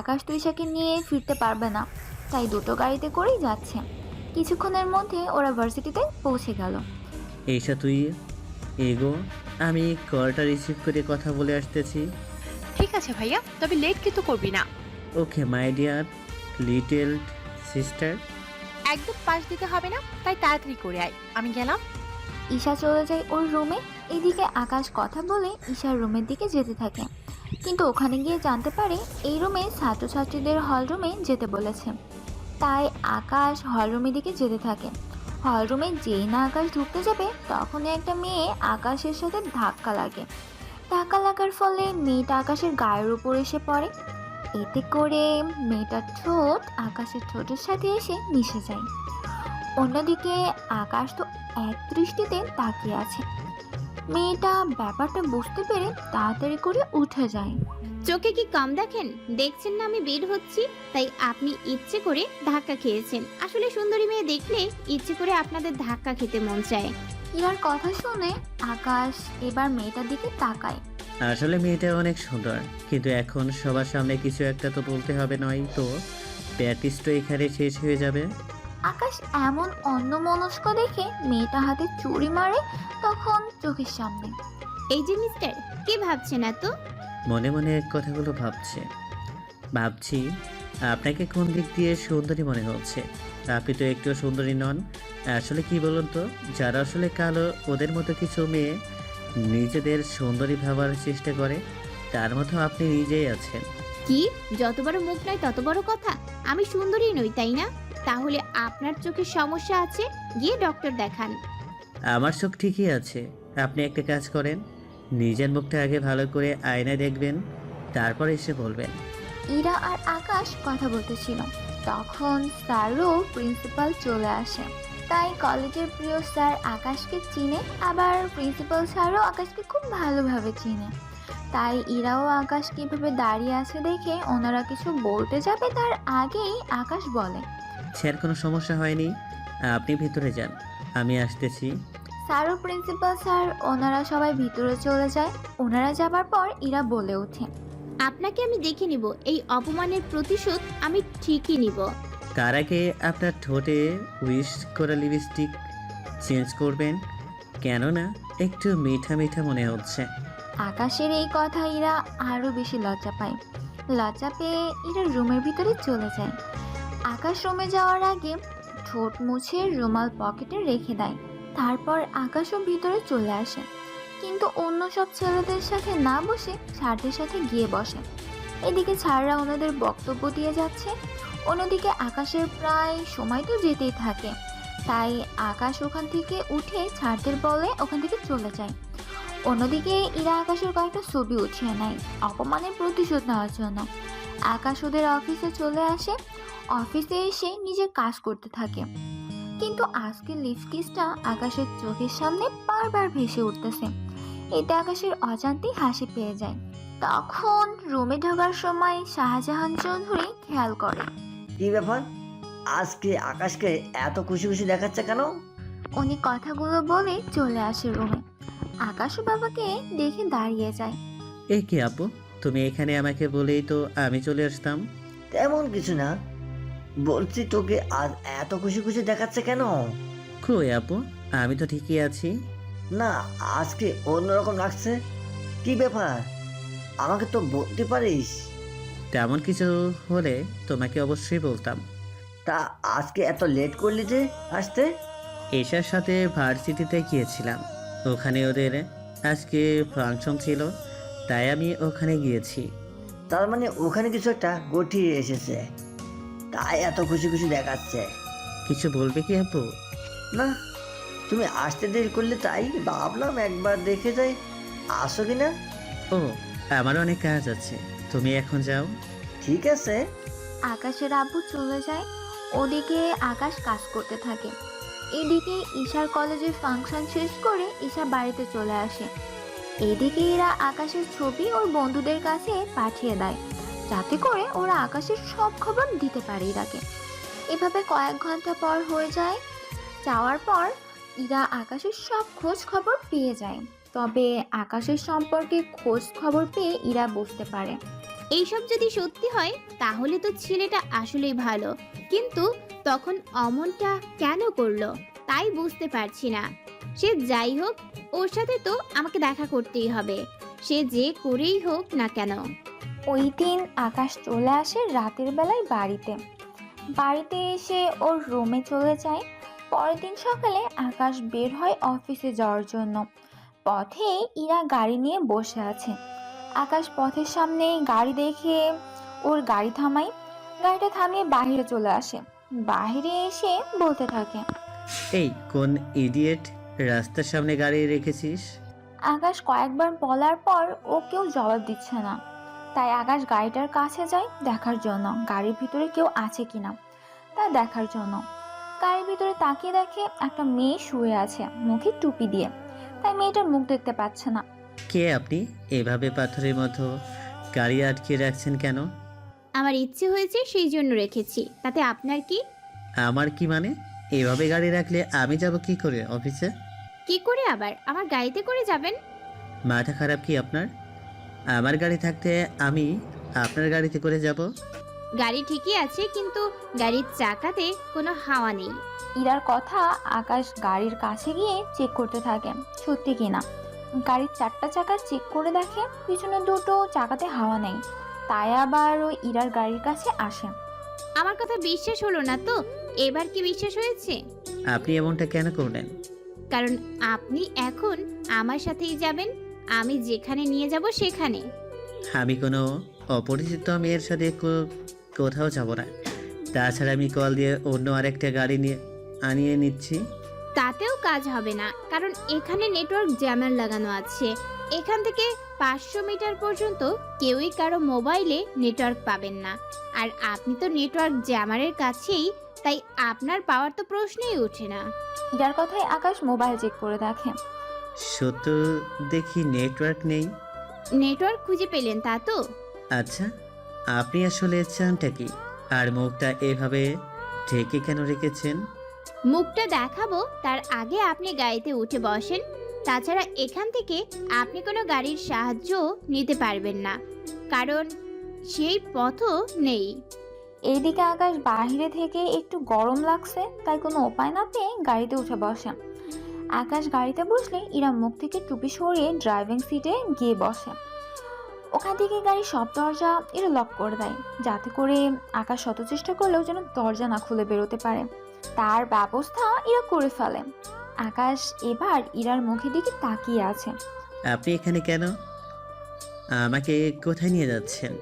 আকাশ তো ঈশাকে নিয়ে ফিরতে পারবে না, তাই দুটো গাড়িতে করেই যাচ্ছে। কিছুক্ষণের মধ্যে ওরা ভার্সিটিতে পৌঁছে গেল। এইসা তুই এগো, আমি কলটা রিসিভ করে কথা বলে আসতেছি। ঠিক আছে ভাইয়া, তবে লেট কিন্তু করবি না। ওকে মাই ডিয়ার লিটল সিস্টার। একদম পাশ দিতে হবে না, তাই তাড়াতাড়ি করে আয়। আমি গেলাম। ঈশা চলে যায় ওর রুমে। এদিকে আকাশ কথা বলে ঈশার রুমের দিকে যেতে থাকে, কিন্তু ওখানে গিয়ে জানতে পারে এই রুমে ছাত্রছাত্রীদের হল রুমে যেতে বলেছে। তাই আকাশ হল রুমের দিকে যেতে থাকে। হল রুমে যেই না আকাশ ঢুকতে যাবে তখনই একটা মেয়ে আকাশের সাথে ধাক্কা লাগে। ধাক্কা লাগার ফলে মেয়েটা আকাশের গায়ের উপর এসে পড়ে। এতে করে মেয়েটার ঠোঁট আকাশের ঠোঁটের সাথে এসে মিশে যায়। অন্যদিকে আকাশ তো এক দৃষ্টিতে তাকিয়ে আছে। মেয়েটা ব্যাপারটা বুঝতে পেরে তাড়াতাড়ি করে উঠে যায়। চোখে কি কম দেখেন? দেখছেন না আমি বের হচ্ছি, তাই আপনি ইচ্ছে করে ধাক্কা খেয়েছেন। আসলে সুন্দরী মেয়ে দেখলে ইচ্ছে করে আপনাদের ধাক্কা খেতে মন চায়। ইরার কথা শুনে আকাশ এবার মেয়েটার দিকে তাকায়। আসলে মেয়েটা অনেক সুন্দর, কিন্তু এখন সবার সামনে কিছু একটা তো বলতে হবে, নয় তো প্র্যাকটিস তো এখানে শেষ হয়ে যাবে। আকাশ এমন অন্যমনস্ক দেখে মেয়েটা হাতে চুরি মারে তখন চোখের সামনে। এই যে মিস্টার, কি ভাবছেন এত? মনে মনে এক কথাগুলো ভাবছি আপনাকে কোন দিক দিয়ে সুন্দরী মনে হচ্ছে? আপনি তো একটু সুন্দরী নন। আসলে কি বলুন তো, যারা আসলে কালো ওদের মতো কিছু মেয়ে নিজেদের সুন্দরী ভাবার চেষ্টা করে, তার মতো আপনি নিজেই আছেন। কি যত বড় মুখ নয় তত বড় কথা? আমি সুন্দরী নই তাই না? তাহলে আপনার চোখের সমস্যা আছে, গিয়ে ডক্টর দেখান। আমার চোখ ঠিকই আছে। আপনি একটা কাজ করেন, নিজের মুখটা আগে ভালো করে আয়নায় দেখবেন, তারপর এসে বলবেন। ইরা আর আকাশ কথা বলতেছিল, তখন স্যারও প্রিন্সিপাল চলে আসে। তাই কলেজের প্রিয় স্যার আকাশকে চিনে, আবার প্রিন্সিপাল স্যারও আকাশকে খুব ভালোভাবে চিনে। তাই ইরাও আকাশ কিভাবে দাঁড়িয়ে আছে দেখে ওনারা কিছু বলতে যাবে তার আগেই আকাশ বলে, স্যার কোনো সমস্যা হয়নি, আপনি ভিতরে যান, আমি আসতেছি। স্যার ও প্রিন্সিপাল স্যার ওনারা সবাই ভিতরে চলে যায়। ওনারা যাবার পর ইরা বলে ওঠে, আপনাকে আমি দেখে নিব, এই অপমানের প্রতিশোধ আমি ঠিকই নিব। তার আগে আপনার ঠোঁটে উইশ করা লিপস্টিক চেঞ্জ করবেন, কেননা একটু মিঠা মিঠা মনে হচ্ছে। আকাশের এই কথা ইরা আরও বেশি লজ্জা পায়। লজ্জা পেয়ে ইরা রুমের ভিতরে চলে যায়। আকাশ রুমে যাওয়ার আগে ঠোঁট মুছে রুমাল পকেটে রেখে দেয়। তারপর আকাশও ভিতরে চলে আসে, কিন্তু অন্য সব ছেলেদের সাথে না বসে স্যারদের সাথে গিয়ে বসে। এদিকে স্যাররা ওনাদের বক্তব্য দিয়ে যাচ্ছে, অন্যদিকে আকাশের প্রায় সময় তো যেতেই থাকে। তাই আকাশ ওখান থেকে উঠে স্যারদের বলে ওখান থেকে চলে যায়। অন্যদিকে ইরা আকাশের কয়েকটা ছবি উঠিয়ে নেয় অপমানের প্রতিশোধ নেওয়ার জন্য। আকাশ ওদের অফিসে চলে আসে। অফিসে এসে নিজের কাজ করতে থাকে, কিন্তু আজকে লিপস্টিকটা আকাশের চোখের সামনে বারবার ভেসে উঠতেছে। এতে আকাশের অজান্তেই হাসি পেয়ে যায়। তখন রুমে ঢোকার সময় শাহজাহান চৌধুরী খেয়াল করে কি ব্যাপার, আজকে আকাশকে এত খুশি খুশি দেখাচ্ছে কেন? উনি কথাগুলো বলে চলে আসে রুমে। আকাশও বাবাকে দেখে দাঁড়িয়ে যায়। এ কি আপু, তুমি এখানে আমাকে বলেই তো আমি চলে আসতাম। তেমন কিছু না, বলছি তোকে আজ এত খুশি খুশি দেখাচ্ছে কেন? কই আপু, আমি তো ঠিকই আছি। না, আজকে অন্যরকম লাগছে। কি ব্যাপার, আমাকে তো বলতে পারিস। তেমন কিছু হলে তোমাকে অবশ্যই বলতাম। তা আজকে এত লেট করলি যে আসতে? এশার সাথে ভার্সিটিতে গিয়েছিলাম, ওখানে ওদের আজকে ফাংশন ছিল, তাই আমি ওখানে গিয়েছি। তার মানে ওখানে কিছু একটা গঠিয়ে এসেছে, তাই এত খুশি খুশি দেখাচ্ছে। কিছু বলবে কি আপু? না, তুমি আসতে দেরি করলে তাই ভাবলাম একবার দেখে যাই, আসো কিনা। ও, আমার অনেক কাজ আছে, তুমি এখন যাও। ঠিক আছে। আকাশের আব্বু চলে যায়। ওদিকে আকাশ কাজ করতে থাকে। এদিকে ঈশার কলেজের ফাংশন শেষ করে ঈশা বাড়িতে চলে আসে। এদিকে এরা আকাশের ছবি ওর বন্ধুদের কাছে পাঠিয়ে দেয়, যাতে করে ওরা আকাশের সব খবর দিতে পারে ইরাকে। এভাবে কয়েক ঘন্টা পর হয়ে যায়। যাওয়ার পর ইরা আকাশের সব খোঁজ খবর পেয়ে যায়। তবে আকাশের সম্পর্কে খোঁজ খবর পেয়ে ইরা বুঝতে পারে এইসব যদি সত্যি হয় তাহলে তো ছেলেটা আসলেই ভালো, কিন্তু তখন অমনটা কেন করলো তাই বুঝতে পারছি না। সে যাই হোক, ওর সাথে তো আমাকে দেখা করতেই হবে, সে যে করেই হোক না কেন। ওই দিন আকাশ চলে আসে রাতের বেলায় বাড়িতে। বাড়িতে এসে ওর রুমে চলে যায়। পরের দিন সকালে আকাশ বের হয় অফিসে যাওয়ার জন্য। পথে ইরা গাড়ি নিয়ে বসে আছে। আকাশ পথের সামনে গাড়ি দেখে ওর গাড়ি থামায়। গাড়িটা থামিয়ে বাইরে চলে আসে। বাইরে এসে বলতে থাকে, এই কোন ইডিয়েট রাস্তার সামনে গাড়ি রেখেছিস? আকাশ কয়েকবার বলার পর ও কেউ জবাব দিচ্ছে না। তাই আকাশ গাড়িটার কাছে যায় দেখার জন্য গাড়ির ভিতরে কেউ আছে কিনা। তা দেখার জন্য গাড়ির ভিতরে তাকিয়ে দেখে একটা মেয়ে শুয়ে আছে মুখে টুপি দিয়ে। তাই মেয়েটার মুখ দেখতে পাচ্ছে না। কে আপনি? এভাবে পাথরের মতো গাড়ি আটকে রাখছেন কেন? আমার ইচ্ছে হয়েছে সেই জন্য রেখেছি, তাতে আপনার কি? আমার কি মানে? এভাবে গাড়ি রাখলে আমি যাব কি করে অফিসে? কি করে আবার আমার গাড়িতে করে যাবেন? মাথা খারাপ কি আপনার? আমার গাড়ি থাকতে আমি আপনার গাড়িতে করে যাব? গাড়ি ঠিকই আছে, কিন্তু গাড়ির চাকাতে কোনো হাওয়া নেই। ইরার কথা আকাশ গাড়ির কাছে গিয়ে চেক করতে থাকে সত্যি কিনা। গাড়ির চারটা চাকা চেক করে দেখে পিছনে দুটো চাকাতে হাওয়া নেই। তাই আবার ওই ইরার গাড়ির কাছে আসে। আমার কথা বিশ্বাস হলো না তো? এবার কি বিশ্বাস হয়েছে? আপনি এমনটা কেন করলেন? কারণ আপনি এখন আমার সাথেই যাবেন, আমি যেখানে নিয়ে যাব সেখানে। আমি কোনো অপরিচিত মেয়ের সাথে কোথাও যাব না। তাছাড়া আমি কল দিয়ে অন্য আরেকটা গাড়ি নিয়ে আনিয়ে নিচ্ছি। তাতেও কাজ হবে না, কারণ এখানে নেটওয়ার্ক জ্যামার লাগানো আছে। এখান থেকে 500 মিটার পর্যন্ত কেউই কারো মোবাইলে নেটওয়ার্ক পাবেন না। আর আপনি তো নেটওয়ার্ক জ্যামারের কাছেই, তাই আপনার পাওয়ার তো প্রশ্নই ওঠে না। ইরার কথায় আকাশ মোবাইল চেক করে দেখে। সত্য দেখি নেটওয়ার্ক নেই। নেটওয়ার্ক খুঁজে পেলেন তা তো? আচ্ছা, আপনি আসলে চানটা কি? আর মুখটা এভাবে ঢেকে কেন রেখেছেন? মুখটা দেখাবো তার আগে আপনি গাড়িতে উঠে বসেন। তাছাড়া এখান থেকে আপনি কোনো গাড়ির সাহায্য নিতে পারবেন না, কারণ সেই পথও নেই। এইদিকে আকাশ বাইরে থেকে একটু গরম লাগছে, তাই কোনো উপায় না পেয়ে গাড়িতে উঠে বসে। আকাশ গাড়িতে বসলে ইরা মুখ থেকে টুপি সরিয়ে ড্রাইভিং সিটে গিয়ে বসে। ওখান থেকে গাড়ির সব দরজা এরা লক করে দেয়, যাতে করে আকাশ শত চেষ্টা করলেও যেন দরজা না খুলে বেরোতে পারে। তার ব্যবস্থা এরা করে ফেলে। আকাশ এবার ইরার মুখের দিকে তাকিয়ে আছে। আপনি এখানে কেন? আমাকে কোথায় নিয়ে যাচ্ছেন?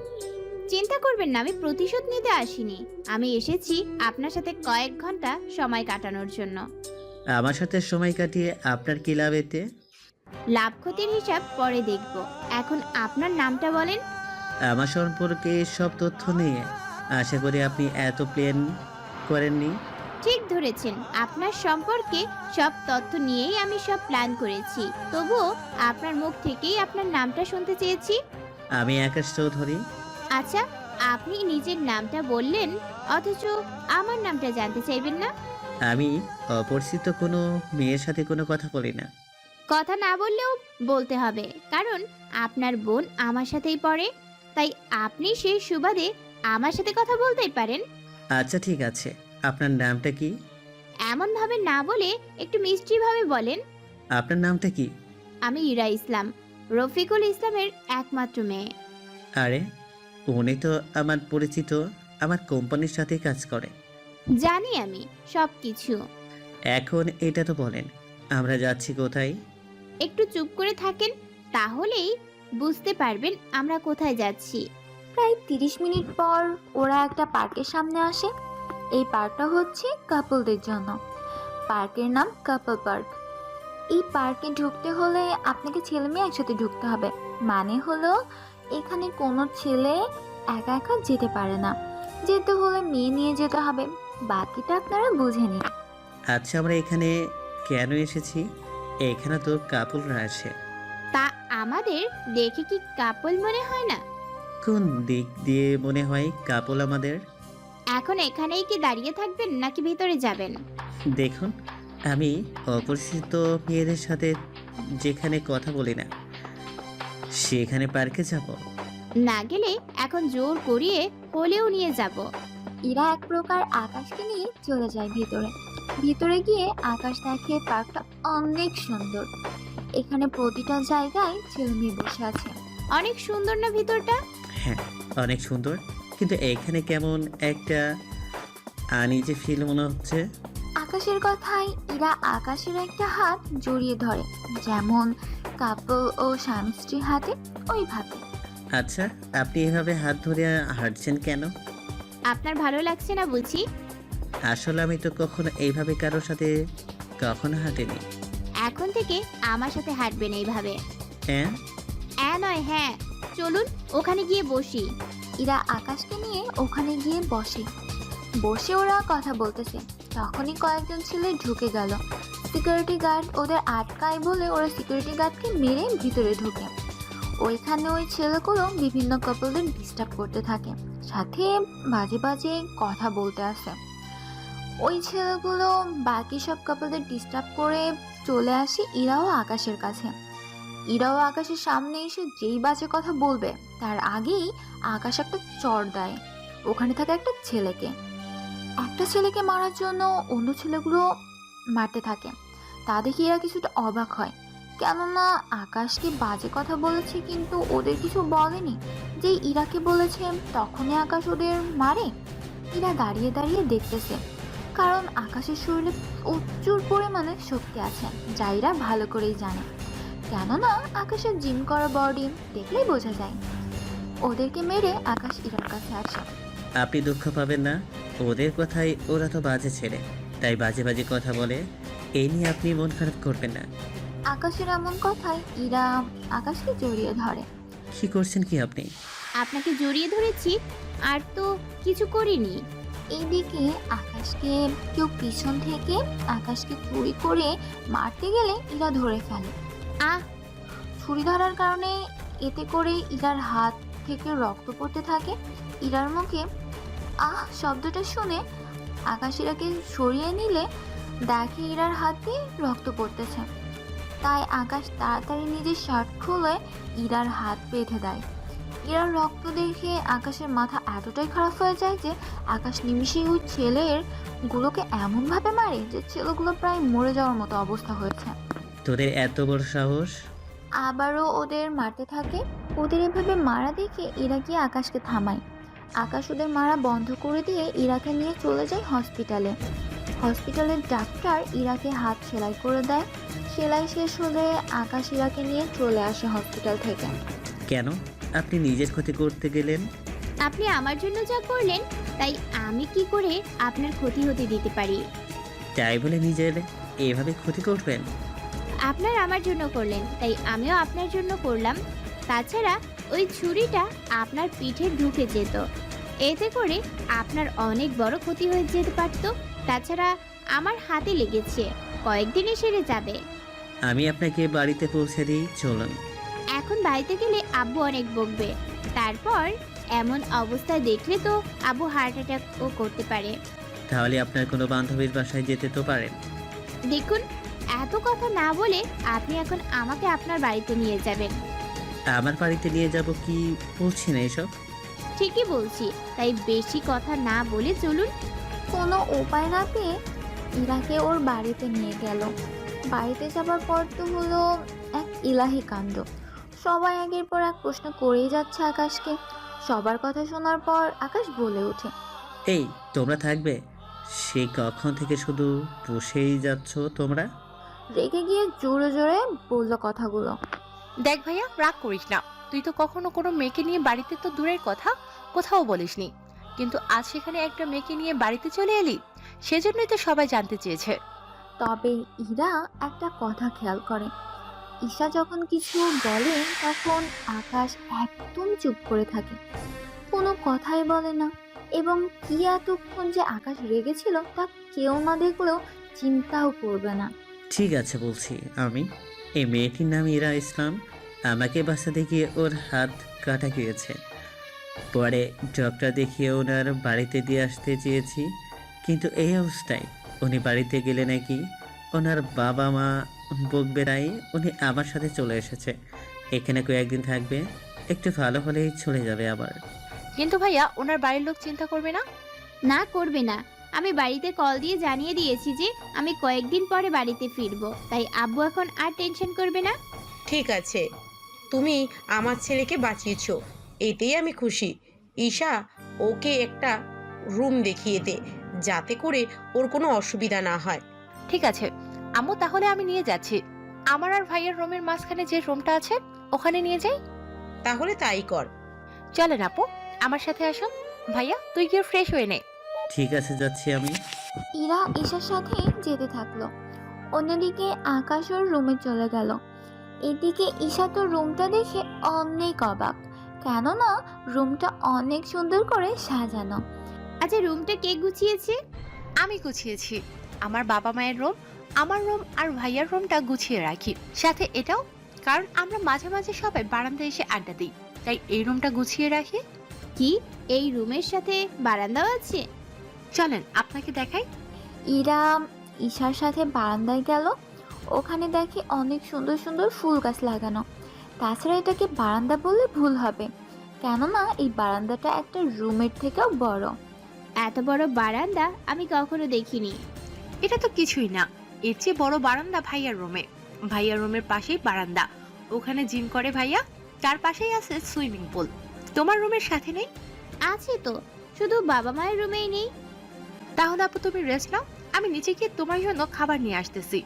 চিন্তা করবেন না, আমি প্রতিশোধ নিতে আসিনি। আমি এসেছি আপনার সাথে কয়েক ঘন্টা সময় কাটানোর জন্য। আমার সাথে সময় কাটিয়ে আপনার কি লাভ এতে? লাভ ক্ষতির হিসাব পরে দেখব, এখন আপনার নামটা বলেন। আমার সম্পর্কে সব তথ্য নিয়ে আশা করি আপনি এত প্ল্যান করেননি। ঠিক ধরেছেন, আপনার সম্পর্কে সব তথ্য নিয়েই আমি সব প্ল্যান করেছি। তবুও আপনার মুখ থেকেই আপনার নামটা শুনতে চেয়েছি। আমি আকাশ চৌধুরী। আচ্ছা, আপনি নিজের নামটা বললেন অথচ আমার নামটা জানতে চাইবেন না? আমি অপরিচিত কোনো মেয়ের সাথে কোনো কথা বলি না। কথা না বললেও বলতে হবে, কারণ আপনার বোন আমার সাথেই পড়ে, তাই আপনি সেই সুবাদে আমার সাথে কথা বলতেই পারেন। আচ্ছা ঠিক আছে, আপনার নামটা কি? এমন ভাবে না বলে একটু মিষ্টি ভাবে বলেন। আপনার নামটা কি? আমি ইরা ইসলাম, রফিকুল ইসলামের একমাত্র মেয়ে। আরে, উনি তো আমার পরিচিত, আমার কোম্পানির সাথে কাজ করে। জানি আমি সব কিছু। এখন এটা তো বলেন, আমরা যাচ্ছি কোথায়? একটু চুপ করে থাকেন, তাহলেই বুঝতে পারবেন আমরা কোথায় যাচ্ছি। প্রায় 30 মিনিট পর ওরা একটা পার্কের সামনে আসে। এই পার্কটা হচ্ছে কাপলদের জন্য। পার্কের নাম কাপল পার্ক। এই পার্কে ঢুকতে হলে আপনাকে ছেলে মেয়ে একসাথে ঢুকতে হবে। মানে হলো এখানে কোনো ছেলে একা একা যেতে পারে না, যেতে হলে মেয়ে নিয়ে যেতে হবে। বাকিটা আপনারা বুঝে নিন। আচ্ছা, আমরা এখানে কেন এসেছি? এখানে তো কাপলরা আসে। তা আমাদের দেখে কি কাপল মনে হয় না? কোন দিক দিয়ে মনে হয় কাপল আমাদের? এখন এখানেই কি দাঁড়িয়ে থাকবেন নাকি ভিতরে যাবেন? দেখুন, আমি অপরিচিত মেয়েদের সাথে যেখানে কথা বলি না, সেখানে পার্কে যাব। না গেলে এখন জোর করিয়ে হলেও নিয়ে যাব। এরা এক প্রকার আকাশকে নিয়ে চলে যায় ভিতরে। ভিতরে গিয়ে আকাশ দেখে পার্কটা অনেক সুন্দর। এখানে প্রতিটা জায়গায় ছেলে মেয়ে বসে আছে। অনেক সুন্দর না ভিতরটা? হ্যাঁ, অনেক সুন্দর, কিন্তু এখানে কেমন একটা আনইজি ফিল মনে হচ্ছে। আকাশের কথায় এরা আকাশের একটা হাত জড়িয়ে ধরে, যেমন কাপল ও স্বামী স্ত্রীর হাতে ওইভাবে। আচ্ছা, আপনি এভাবে হাত ধরে হাঁটছেন কেন? আপনার ভালো লাগছে না বুঝি? আসলে আমি তো কখনো এইভাবে কারোর সাথে কখনো হাঁটিনি। এখন থেকে আমার সাথে হাঁটবেন এইভাবে। হ্যাঁ, নয় হ্যাঁ, চলুন ওখানে গিয়ে বসি। এরা আকাশকে নিয়ে ওখানে গিয়ে বসে। বসে ওরা কথা বলতেছে, তখনই কয়েকজন ছেলে ঢুকে গেল। সিকিউরিটি গার্ড ওদের আটকায় বলে ওরা সিকিউরিটি গার্ডকে মেরে ভিতরে ঢুকে। ওইখানে ওই ছেলেগুলো বিভিন্ন কাপলদের ডিস্টার্ব করতে থাকে, সাথে বাজে বাজে কথা বলতে আসে। ওই ছেলেগুলো বাকি সব কাপলদের ডিস্টার্ব করে চলে আসে ইরাও আকাশের কাছে। ইরাও আকাশের সামনে এসে যেই বাজে কথা বলবে তার আগেই আকাশ একটা চড় দেয় ওখানে থাকা একটা ছেলেকে। একটা ছেলেকে মারার জন্য অন্য ছেলেগুলো মারতে থাকে। তা দেখে এরা কিছুটা অবাক হয়, কেননা আকাশকে বাজে কথা বলেছে কিন্তু ওদের কিছু বলেনি। যে ইরাকে বলেছে তখনই আকাশ ওদের মারে। ইরা দাঁড়িয়ে দাঁড়িয়ে দেখতেছে, কারণ আকাশের শরীরে প্রচুর পরিমাণে শক্তি আছে, যা ইরা ভালো করেই জানে, কেননা আকাশের জিম করা বডি দেখলেই বোঝা যায়। ওদেরকে মেরে আকাশ ইরার কাছে আসে। আপনি দুঃখ পাবেন না, ওদের কথাই, ওরা তো বাজে ছেলে, তাই বাজে বাজে কথা বলে। এই নিয়ে আপনি মন খারাপ করবেন না। আকাশের এমন কথায় ইরা আকাশকে জড়িয়ে ধরে। কি করছেন কি আপনি? আপনাকে জড়িয়ে ধরেছি, আর তো কিছু করিনি। এইদিকে আকাশকে কেউ পিছন থেকে আকাশকে চুরি করে মারতে গেলে ইরা ধরে ফেলে। আহ! ছুরি ধরার কারণে এতে করে ইরার হাত থেকে রক্ত পড়তে থাকে। ইরার মুখে আহ শব্দটা শুনে আকাশ ইরাকে সরিয়ে নিলে দেখে ইরার হাতে রক্ত পড়তেছে। তাই আকাশ তাড়াতাড়ি নিজের শার্ট খুলে ইরার হাত বেঁধে দেয়। ইরার রক্ত দেখে আকাশের মাথা এতটাই খারাপ হয়ে যায় যে আকাশ নিমিষেই ওই ছেলের গুলোকে এমনভাবে মারে যে ছেলেগুলো প্রায় মরে যাওয়ার মতো অবস্থা হয়েছে। তোদের এত বড় সাহস! আবারও ওদের মারতে থাকে। ওদের এভাবে মারা দেখে ইরা গিয়ে আকাশকে থামায়। আকাশ ওদের মারা বন্ধ করে দিয়ে ইরাকে নিয়ে চলে যায় হসপিটালে। হসপিটালের ডাক্তার ইরাকে হাত সেলাই করে দেয়। সেলাই শেষ হলে আকাশ ইরাকে নিয়ে চলে আসে হসপিটাল থেকে। কেন আপনি নিজের ক্ষতি করতে গেলেন? আপনি আমার জন্য যা করলেন তাই আমি কি করে আপনার ক্ষতি হতে দিতে পারি? তাই বলে নিজের এভাবে ক্ষতি করবেন? আপনার আমার জন্য করলেন তাই আমিও আপনার জন্য করলাম। তাছাড়া ওই ছুরিটা আপনার পিঠে ঢুকে যেত, এতে করে আপনার অনেক বড় ক্ষতি হয়ে যেতে পারত। তাছাড়া আমার হাতে লেগেছে, কয়েকদিনে সেরে যাবে। আমি আপনাকে বাড়িতে পৌঁছে দিই, চলুন। এখন বাড়িতে গেলে আব্বু অনেক বকবে। তারপর এমন অবস্থায় দেখলে তো আব্বু হার্ট অ্যাটাকও করতে পারে। তাহলে আপনার কোনো বান্ধবীর বাসায় যেতে তো পারেন। দেখুন, এত কথা না বলে আপনি এখন আমাকে আপনার বাড়িতে নিয়ে যাবেন। আমার বাড়িতে নিয়ে যাব কি বলছি না এসব? ঠিকই বলছি, তাই বেশি কথা না বলে চলুন। কোনো উপায় না পেয়ে ইরাকে ওর বাড়িতে নিয়ে গেল। বাড়িতে যাবার পর তো হলো এক ইলাহি কাণ্ড। সবাই একের পর এক প্রশ্ন করেই যাচ্ছে আকাশকে। সবার কথা শোনার পর আকাশ বলে ওঠে, এই তোমরা থাকবে? সে কখন থেকে শুধু বসেই যাচ্ছ তোমরা? রেগে গিয়ে জোরে জোরে বলল কথাগুলো। দেখ ভাইয়া, রাগ করিস না। তুই তো কখনো কোনো মেয়েকে নিয়ে বাড়িতে তো দূরের কথা কোথাও বলিসনি, কিন্তু আজ সেখানে একটা মেয়েকে নিয়ে বাড়িতে চলে এলি, সেজন্যই তো সবাই জানতে চেয়েছে। তবে ইরা একটা কথা খেয়াল করে, ঈশা যখন কিছু বলে তখন আকাশ একদম চুপ করে থাকে, কোনো কথাই বলে না। এবং কি এতক্ষণ যে আকাশ রেগেছিল তা কেউ না দেখলেও চিন্তাও করবে না। ঠিক আছে বলছি আমি। এই মেয়েটির নাম ইরা ইসলাম। আমাকে বাসাতে গিয়ে ওর হাত কাটা গিয়েছে। পরে ডক্টর দেখিয়ে ওনার বাড়িতে দিয়ে আসতে চেয়েছি, কিন্তু এই অবস্থায় উনি বাড়িতে গেলে নাকি ওনার বাবা মা বকবে, তাই উনি আমার সাথে চলে এসেছে। এখানে কয়েকদিন থাকবে, একটু ভালো হলেই চলে যাবে আবার। কিন্তু ভাইয়া, ওনার বাড়ির লোক চিন্তা করবে না? না, করবে না। আমি বাড়িতে কল দিয়ে জানিয়ে দিয়েছি যে আমি কয়েকদিন পরে বাড়িতে ফিরবো, তাই আব্বু এখন আর টেনশন করবে না। ঠিক আছে, তুমি আমার ছেলেকে বাঁচিয়েছো, এতেই আমি খুশি। ঈশা, ওকে একটা রুম দেখিয়ে দে, যাতে করে ওর কোনো অসুবিধা না হয়। ঠিক আছে আম্মু, তাহলে আমি নিয়ে যাচ্ছি। আমার আর ভাইয়ের রুমের মাঝখানে যে রুমটা আছে ওখানে নিয়ে যাই। তাহলে তাই কর। চলেন আপু, আমার সাথে আসুন। ভাইয়া, তুই গিয়ে ফ্রেশ হয়ে নে। ঠিক আছে, যাচ্ছি আমি। ইরা ঈশার সাথে যেতে থাকলো। অন্যদিকে আকাশ ওর রুমে চলে গেল। এদিকে ঈশা তো রুমটা দেখে অনেক অবাক, কেননা রুমটা অনেক সুন্দর করে সাজানো। আচ্ছা, রুমটা কে গুছিয়েছে? আমি গুছিয়েছি। আমার বাবা মায়ের রুম, আমার রুম আর ভাইয়ার রুমটা গুছিয়ে রাখি, সাথে এটাও, কারণ আমরা মাঝে মাঝে সবাই বারান্দায় এসে আড্ডা দিই, তাই এই রুমটা গুছিয়ে রাখি। কি, এই রুমের সাথে বারান্দাও আছে? চলেন আপনাকে দেখাই। ইরা ঈশার সাথে বারান্দায় গেল। ওখানে দেখে অনেক সুন্দর সুন্দর ফুল গাছ লাগানো। তাছাড়া এটাকে বারান্দা বললে ভুল হবে, কেননা এই বারান্দাটা একটা রুমের থেকেও বড়। এত বড় বারান্দা আমি কখনো দেখিনি। এটা তো কিছুই না, এর চেয়ে বড় বারান্দা ভাইয়ার রুমে। ভাইয়ার রুমের পাশেই বারান্দা, ওখানে জিম করে ভাইয়া, তার পাশেই আছে সুইমিং পুল। তোমার রুমের সাথে নেই? আছে তো, শুধু বাবা মায়ের রুমেই নেই। তাহলে আপু তুমি রেস্ট নাও, আমি নিচে গিয়ে তোমার জন্য খাবার নিয়ে আসতেছি।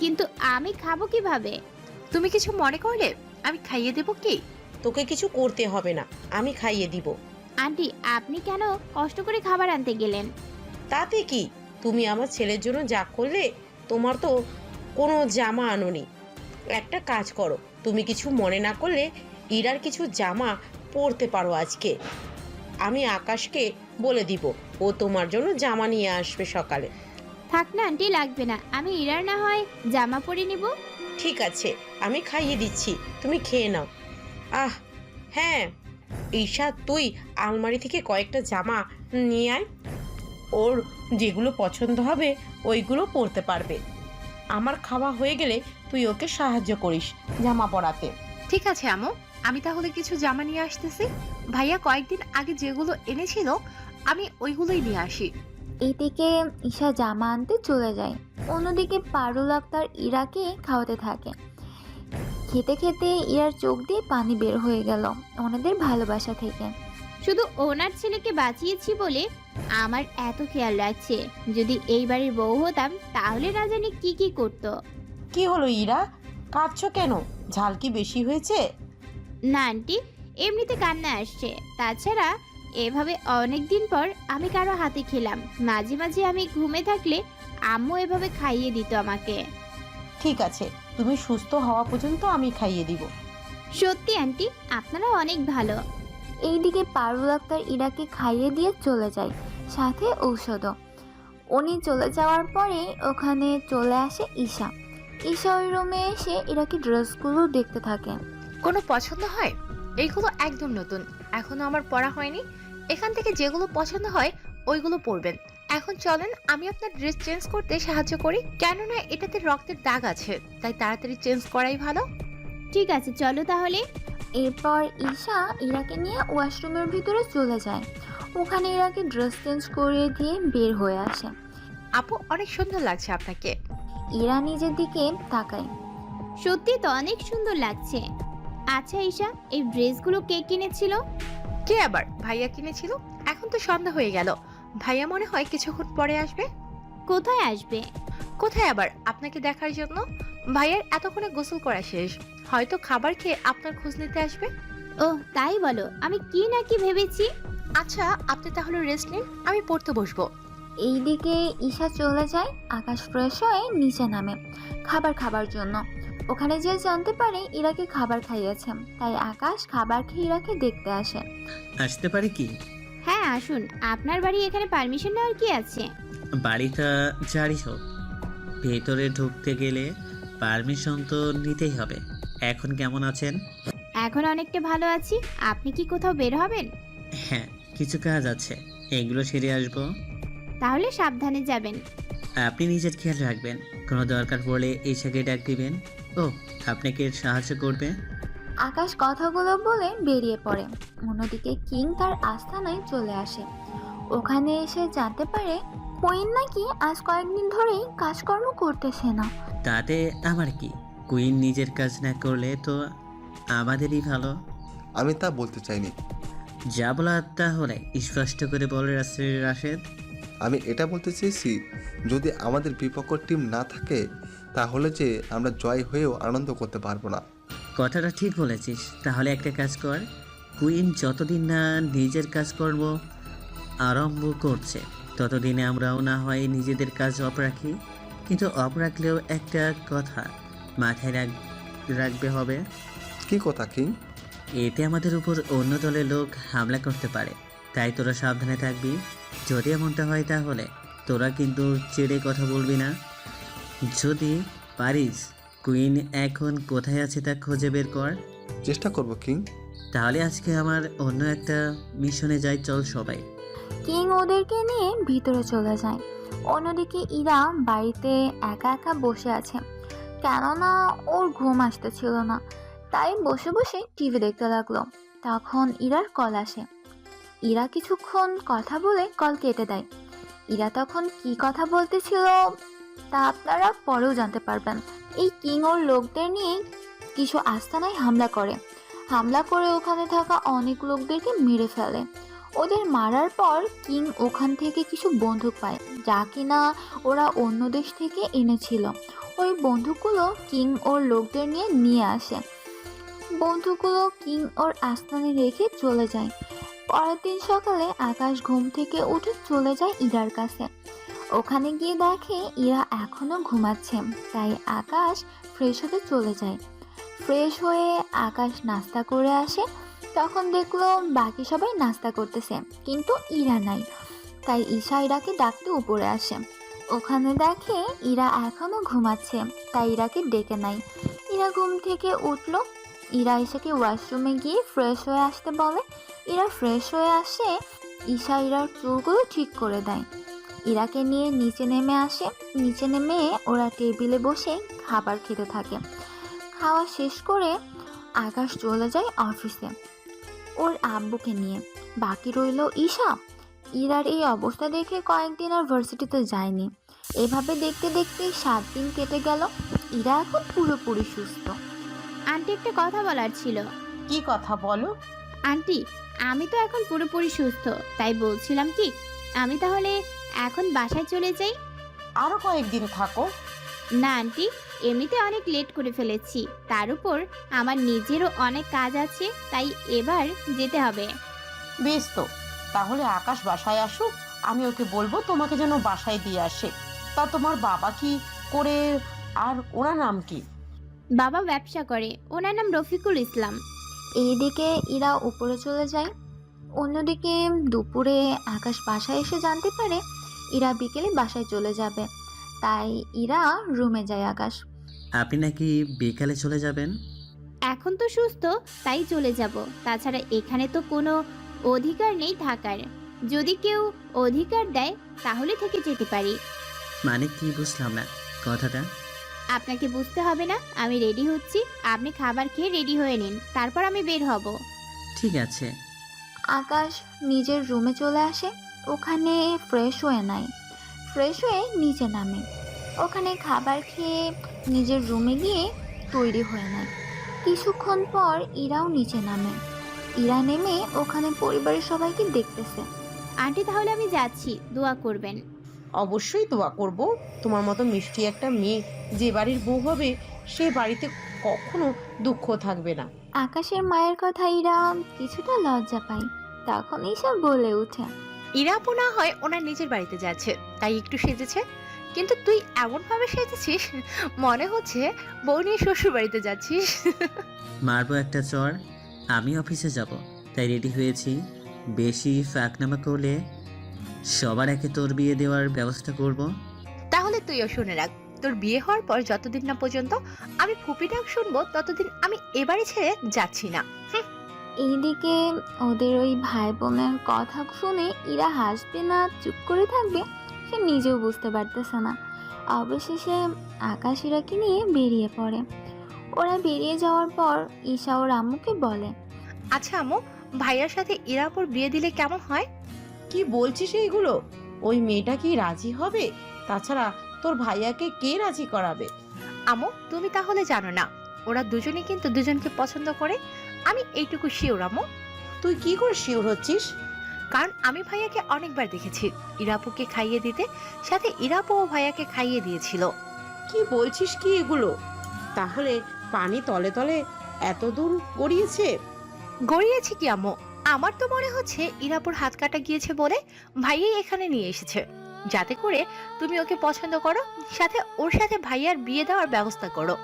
কিন্তু আমি খাবো কিভাবে? তুমি কিছু মনে করলে আমি খাইয়ে দেবো কি? তোকে কিছু করতে হবে না, আমি খাইয়ে দিব। আন্টি, আপনি কেন কষ্ট করে খাবার আনতে গেলেন? তাতে কি, তুমি আমার ছেলের জন্য যা করলে। তোমার তো কোনো জামা আনোনি। একটা কাজ করো, তুমি কিছু মনে না করলে ইরার কিছু জামা পরতে পারো আজকে। আমি আকাশকে বলে দিব, ও তোমার জন্য জামা নিয়ে আসবে সকালে। থাক না আন্টি, লাগবে না, আমি ইরার না হয় জামা পরে নিব। ঠিক আছে, আমি খাইয়ে দিচ্ছি, তুমি খেয়ে নাও। আহ হ্যাঁ, ঈশা, তুই আলমারি থেকে কয়েকটা জামা নিয়ে আয়, ওর যেগুলো পছন্দ হবে ওইগুলো পরতে পারবে। আমার খাওয়া হয়ে গেলে তুই ওকে সাহায্য করিস জামা পরাতে। ঠিক আছে আমু, আমি তাহলে কিছু জামা নিয়ে আসতেছি। ভাইয়া কয়েকদিন আগে যেগুলো এনেছিল আমি ওইগুলোই নিয়ে আসি। এদিকে ঈশা জামা আনতে চলে যায়। অন্যদিকে পারুল আক্তার ইরাকে খাওয়াতে থাকে। খেতে খেতে ইরার চোখ দিয়ে পানি বের হয়ে গেল ওনাদের ভালোবাসা থেকে। শুধু ওনার ছেলেকে বাঁচিয়েছি বলে আমার এত খেয়াল রাখছে। যদি এই বাড়ির বউ হতাম তাহলে না জানি কি কি করতো। কি হলো ইরা, কাঁদছো কেন? ঝাল কি বেশি হয়েছে? না আন্টি, এমনিতে কান্না আসছে। তাছাড়া এভাবে অনেক দিন পর আমি কারো হাতে খেলাম। মাঝে মাঝে আমি ঘুমে থাকলে আম্মু এভাবে খাইয়ে দিত আমাকে। ঠিক আছে, তুমি সুস্থ হওয়া পর্যন্ত আমি খাইয়ে দিব। সত্যি আন্টি, আপনারা অনেক ভালো। এইদিকে পারুল আক্তার ইরাকে খাইয়ে দিয়ে চলে যায়, সাথে ঔষধও। উনি চলে যাওয়ার পরে ওখানে চলে আসে ঈশা। ঈশা ওই রুমে এসে ইরাকে ড্রেসগুলো দেখতে থাকে। কোনো পছন্দ হয়? এইগুলো একদম নতুন, এখনো আমার পরা হয়নি। এখান থেকে যেগুলো পছন্দ হয় ওইগুলো পরবেন। এখন চলেন, আমি আপনার ড্রেস চেঞ্জ করতে সাহায্য করি, কেননা এটাতে রক্তের দাগ আছে, তাই তাড়াতাড়ি চেঞ্জ করাই ভালো। ঠিক আছে, চলো তাহলে। এরপর ঈশা ইরাকে নিয়ে ওয়াশরুমের ভিতরে চলে যায়। ওখানে ইরাকে ড্রেস চেঞ্জ করিয়ে দিয়ে বের হয়ে আসে। আপু, অনেক সুন্দর লাগছে আপনাকে। ইরা নিজের দিকে তাকায়। সত্যি তো অনেক সুন্দর লাগছে। আচ্ছা ঈশা, এই ড্রেসগুলো কে কিনেছিল? কে আবার? ভাইয়া কিনেছিল। এখন তো সন্ধ্যা হয়ে গেল, ভাইয়া মনে হয় কিছুক্ষণ পরে আসবে। কোথায় আসবে? কোথায় আবার? আপনাকে দেখার জন্য। ভাইয়ার এতক্ষণে গোসল করা শেষ, হয়তো খাবার খেয়ে আপনার খোঁজ নিতে আসবে। ও তাই বলো, আমি কি না কি ভেবেছি। আচ্ছা, আপনি তাহলে রেস্ট নিন, আমি পড়তে বসবো। এইদিকে ঈশা চলে যায়। আকাশ ফ্রেশ হয়ে নিচে নামে খাবার খাবার জন্য। ওখানে যে জানতে পারে ইরাকে খাবার খাইয়েছে, তাই আকাশ খাবার খেয়ে ইরাকে দেখতে আসে। আসতে পারি কি? হ্যাঁ আসুন, আপনার বাড়ি, এখানে পারমিশন নেওয়ার কি আছে? বাড়িটা যারই হোক, ভেতরে ঢুকতে গেলে পারমিশন তো নিতেই হবে। এখন কেমন আছেন? এখন অনেকটা ভালো আছি। আপনি কি কোথাও বের হবেন? হ্যাঁ, কিছু কাজ আছে, এগুলো সেরে আসবো। তাহলে সাবধানে যাবেন। আপনি নিজের খেয়াল রাখবেন, কোনো দরকার পড়লে ঈশাকে ডাক দিবেন। ও, আপনাকে সাহায্য করবে। আকাশ কথাগুলো বলে বেরিয়ে পড়ে। অন্যদিকে কিং তার আস্তানায় চলে আসে। ওখানে এসে জানতে পারে কুইন নাকি আজ কয়েকদিন ধরেই কাজকর্ম করতেছে না। তাতে আমার কি? কুইন নিজের কাজ না করলে তো আমাদেরই ভালো। আমি তা বলতে চাইনি। যা বলা তাহলে স্পষ্ট করে বলে রাশেদ। আমি এটা বলতে চেয়েছি, যদি আমাদের বিপক্ষ টিম না থাকে তাহলে যে আমরা জয় হয়েও আনন্দ করতে পারবো না। কথাটা ঠিক বলেছিস। তাহলে একটা কাজ কর, কুইন যতদিন না নিজের কাজকর্ম আরম্ভ করছে ততদিনে আমরাও না হয় নিজেদের কাজ অফ রাখি। কিন্তু অফ রাখলেও একটা কথা মাথায় রাখবে হবে। কি কথা কিং? এতে আমাদের উপর অন্য দলের লোক হামলা করতে পারে, তাই তোরা সাবধানে থাকবি। যদি এমনটা হয় তাহলে তোরা কিন্তু চেড়ে কথা বলবি না। যদি পারিস কুইন এখন কোথায় আছে তা খুঁজে বের কর। চেষ্টা করব কিং। তাহলে আজকে আমার অন্য একটা মিশনে যাই, চল সবাই। কিং ওদেরকে নিয়ে ভিতরে চলে যায়। অন্যদিকে ইরা বাড়িতে একা একা বসে আছে, কেননা ওর ঘুম আসতেছিল না, তাই বসে বসে টিভি দেখতে লাগলো। তখন ইরার কল আসে। ইরা কিছুক্ষণ কথা বলে কল কেটে দেয়। ইরা তখন কি কথা বলতেছিল তা আপনারা পরেও জানতে পারবেন। এই কিং ওর লোকদের নিয়ে কিছু আস্তানায় হামলা করে ওখানে থাকা অনেক লোকদেরকে মেরে ফেলে। ওদের মারার পর কিং ওখান থেকে কিছু বন্দুক পায়, যা কিনা ওরা অন্য দেশ থেকে এনেছিল। ওই বন্দুকগুলো কিং ওর লোকদের নিয়ে আসে। বন্দুকগুলো কিং ওর আস্তানে রেখে চলে যায়। পরের দিন সকালে আকাশ ঘুম থেকে উঠে চলে যায় ইরার কাছে। ওখানে গিয়ে দেখে ইরা এখনো ঘুমাচ্ছে, তাই আকাশ ফ্রেশ হতে চলে যায়। ফ্রেশ হয়ে আকাশ নাস্তা করে আসে। তখন দেখলো বাকি সবাই নাস্তা করতেছে, কিন্তু ইরা নাই। তাই ঈশা ইরাকে ডাকতে উপরে আসে। ওখানে দেখে ইরা এখনো ঘুমাচ্ছে, তাই ইরাকে ডেকে নাই। ইরা ঘুম থেকে উঠলো। ইরা ঈশাকে ওয়াশরুমে গিয়ে ফ্রেশ হয়ে আসতে বলে। ইরা ফ্রেশ হয়ে আসে। ঈশা ইরার চুলগুলো ঠিক করে দেয়। ইরাকে নিয়ে নিচে নেমে আসে। নিচে নেমে ওরা টেবিলে বসে খাবার খেতে থাকে। খাওয়া শেষ করে আকাশ চলে যায় অফিসে ওর আব্বুকে নিয়ে। বাকি রইল ঈশা। ইরার এই অবস্থা দেখে কয়েকদিন আর ভার্সিটিতে যায়নি। এভাবে দেখতে দেখতে 7 দিন কেটে গেল। ইরা এখন পুরোপুরি সুস্থ। আন্টি, একটা কথা বলার ছিল। কি কথা বলো? আন্টি, আমি তো এখন পুরোপুরি সুস্থ, তাই বলছিলাম কি আমি তাহলে এখন বাসায় চলে যাই। আরো কয়েকদিন থাকো। না আন্টি, এমনিতে অনেক লেট করে ফেলেছি, তার উপর আমার নিজেরও অনেক কাজ আছে, তাই এবার যেতে হবে। বেশ তো, তাহলে আকাশ বাসায় আসুক, আমি ওকে বলবো তোমাকে যেন বাসায় দিয়ে আসে। তা তোমার বাবা কি করে, আর ওনার নাম কি? বাবা ব্যবসা করে, ওনার নাম রফিকুল ইসলাম। এইদিকে ইরা উপরে চলে যায়। অন্যদিকে দুপুরে আকাশ বাসায় এসে জানতে পারে ইরা বিকেলে বাসায় চলে যাবে, তাই ইরা রুমে যায়। আকাশ, আপনি নাকি বিকালে চলে যাবেন? এখন তো সুস্থ, তাই চলে যাব। তাছাড়া এখানে তো কোনো অধিকার নেই থাকার। যদি কেউ অধিকার দেয় তাহলে থেকে যেতে পারি। মানে কি বুঝলাম না কথাটা। আপনাকে বুঝতে হবে না, আমি রেডি হচ্ছি। আপনি খাবার খেয়ে রেডি হয়ে নিন, তারপর আমি বের হব। ঠিক আছে। আকাশ নিজের রুমে চলে আসে। ওখানে ফ্রেশ হয়ে নেয়। ফ্রেশ হয়ে নিচে নামে। ওখানে খাবার খেয়ে নিজের রুমে গিয়ে তৈরি হয়ে নেয়। কিছুক্ষণ পর ইরাও নিচে নামে। ইরা নেমে ওখানে পরিবারের সবাইকে দেখতেছে। আন্টি তাহলে আমি যাচ্ছি, দোয়া করবেন। অবশ্যই দোয়া করব। তোমার মতো মিষ্টি একটা মেয়ে যে বাড়ির বউ হবে সে বাড়িতে কখনো দুঃখ থাকবে না। আকাশের মায়ের কথা ইরা কিছুটা লজ্জা পায়। তখন ঈশা বলে ওঠে, ইরাপু না হয় ওনার নিজের বাড়িতে যাচ্ছে তাই একটু সেজেছে, কিন্তু তুই এমন ভাবে সেজেছিস মনে হচ্ছে বউ নিয়ে শ্বশুর বাড়িতে যাচ্ছিস। মারবো একটা চর। আমি অফিসে যাব, তাই রেডি হয়েছি। বেশি ফাঁকনামা করলে সবার আগে তোর বিয়ে দেওয়ার ব্যবস্থা করব। তাহলে তুইও শুনে রাখ, তোর বিয়ে হওয়ার পর যতদিন না পর্যন্ত আমি ফুপি ডাক শুনবো ততদিন আমি এবারে ছেড়ে যাচ্ছি না। এইদিকে ওদের ওই ভাই বোনের কথা শুনে ইরা হাসবে না চুপ করে থাকবে সে নিজেও বুঝতে পারতেছে না। অবশেষে আকাশ ইরাকে নিয়ে বেরিয়ে পড়ে। ওরা বেরিয়ে যাওয়ার পর ঈশা ওর আম্মুকে বলে, আচ্ছা আম্মু, ভাইয়ার সাথে ইরাপুর বিয়ে দিলে কেমন হয়? কি বলছিস এইগুলো? ওই মেয়েটা কি রাজি হবে? তাছাড়া তোর ভাইয়াকে কে রাজি করাবে? আম্মু তুমি তাহলে জানো না, ওরা দুজনেই কিন্তু দুজনকে পছন্দ করে। আমি এইটুকু শিওর আম্মু। তুই কি করে শিওর হচ্ছিস? কারণ আমি ভাইয়াকে অনেকবার দেখেছি ইরাপুকে খাইয়ে দিতে, সাথে ইরাপুও ভাইয়াকে খাইয়ে দিয়েছিল। কি বলছিস কি এগুলো? তাহলে পানি তলে তলে এত দূর গড়িয়েছে? গড়িয়েছে কি আম্মু? আমার তো মনে হচ্ছে ইরাপুর হাত কাটা গিয়েছে বলে ভাইয়াই এখানে নিয়ে এসেছে, যাতে করে তুমি ওকে পছন্দ করো, সাথে ওর সাথে ভাইয়ার বিয়ে দেওয়ার ব্যবস্থা করো।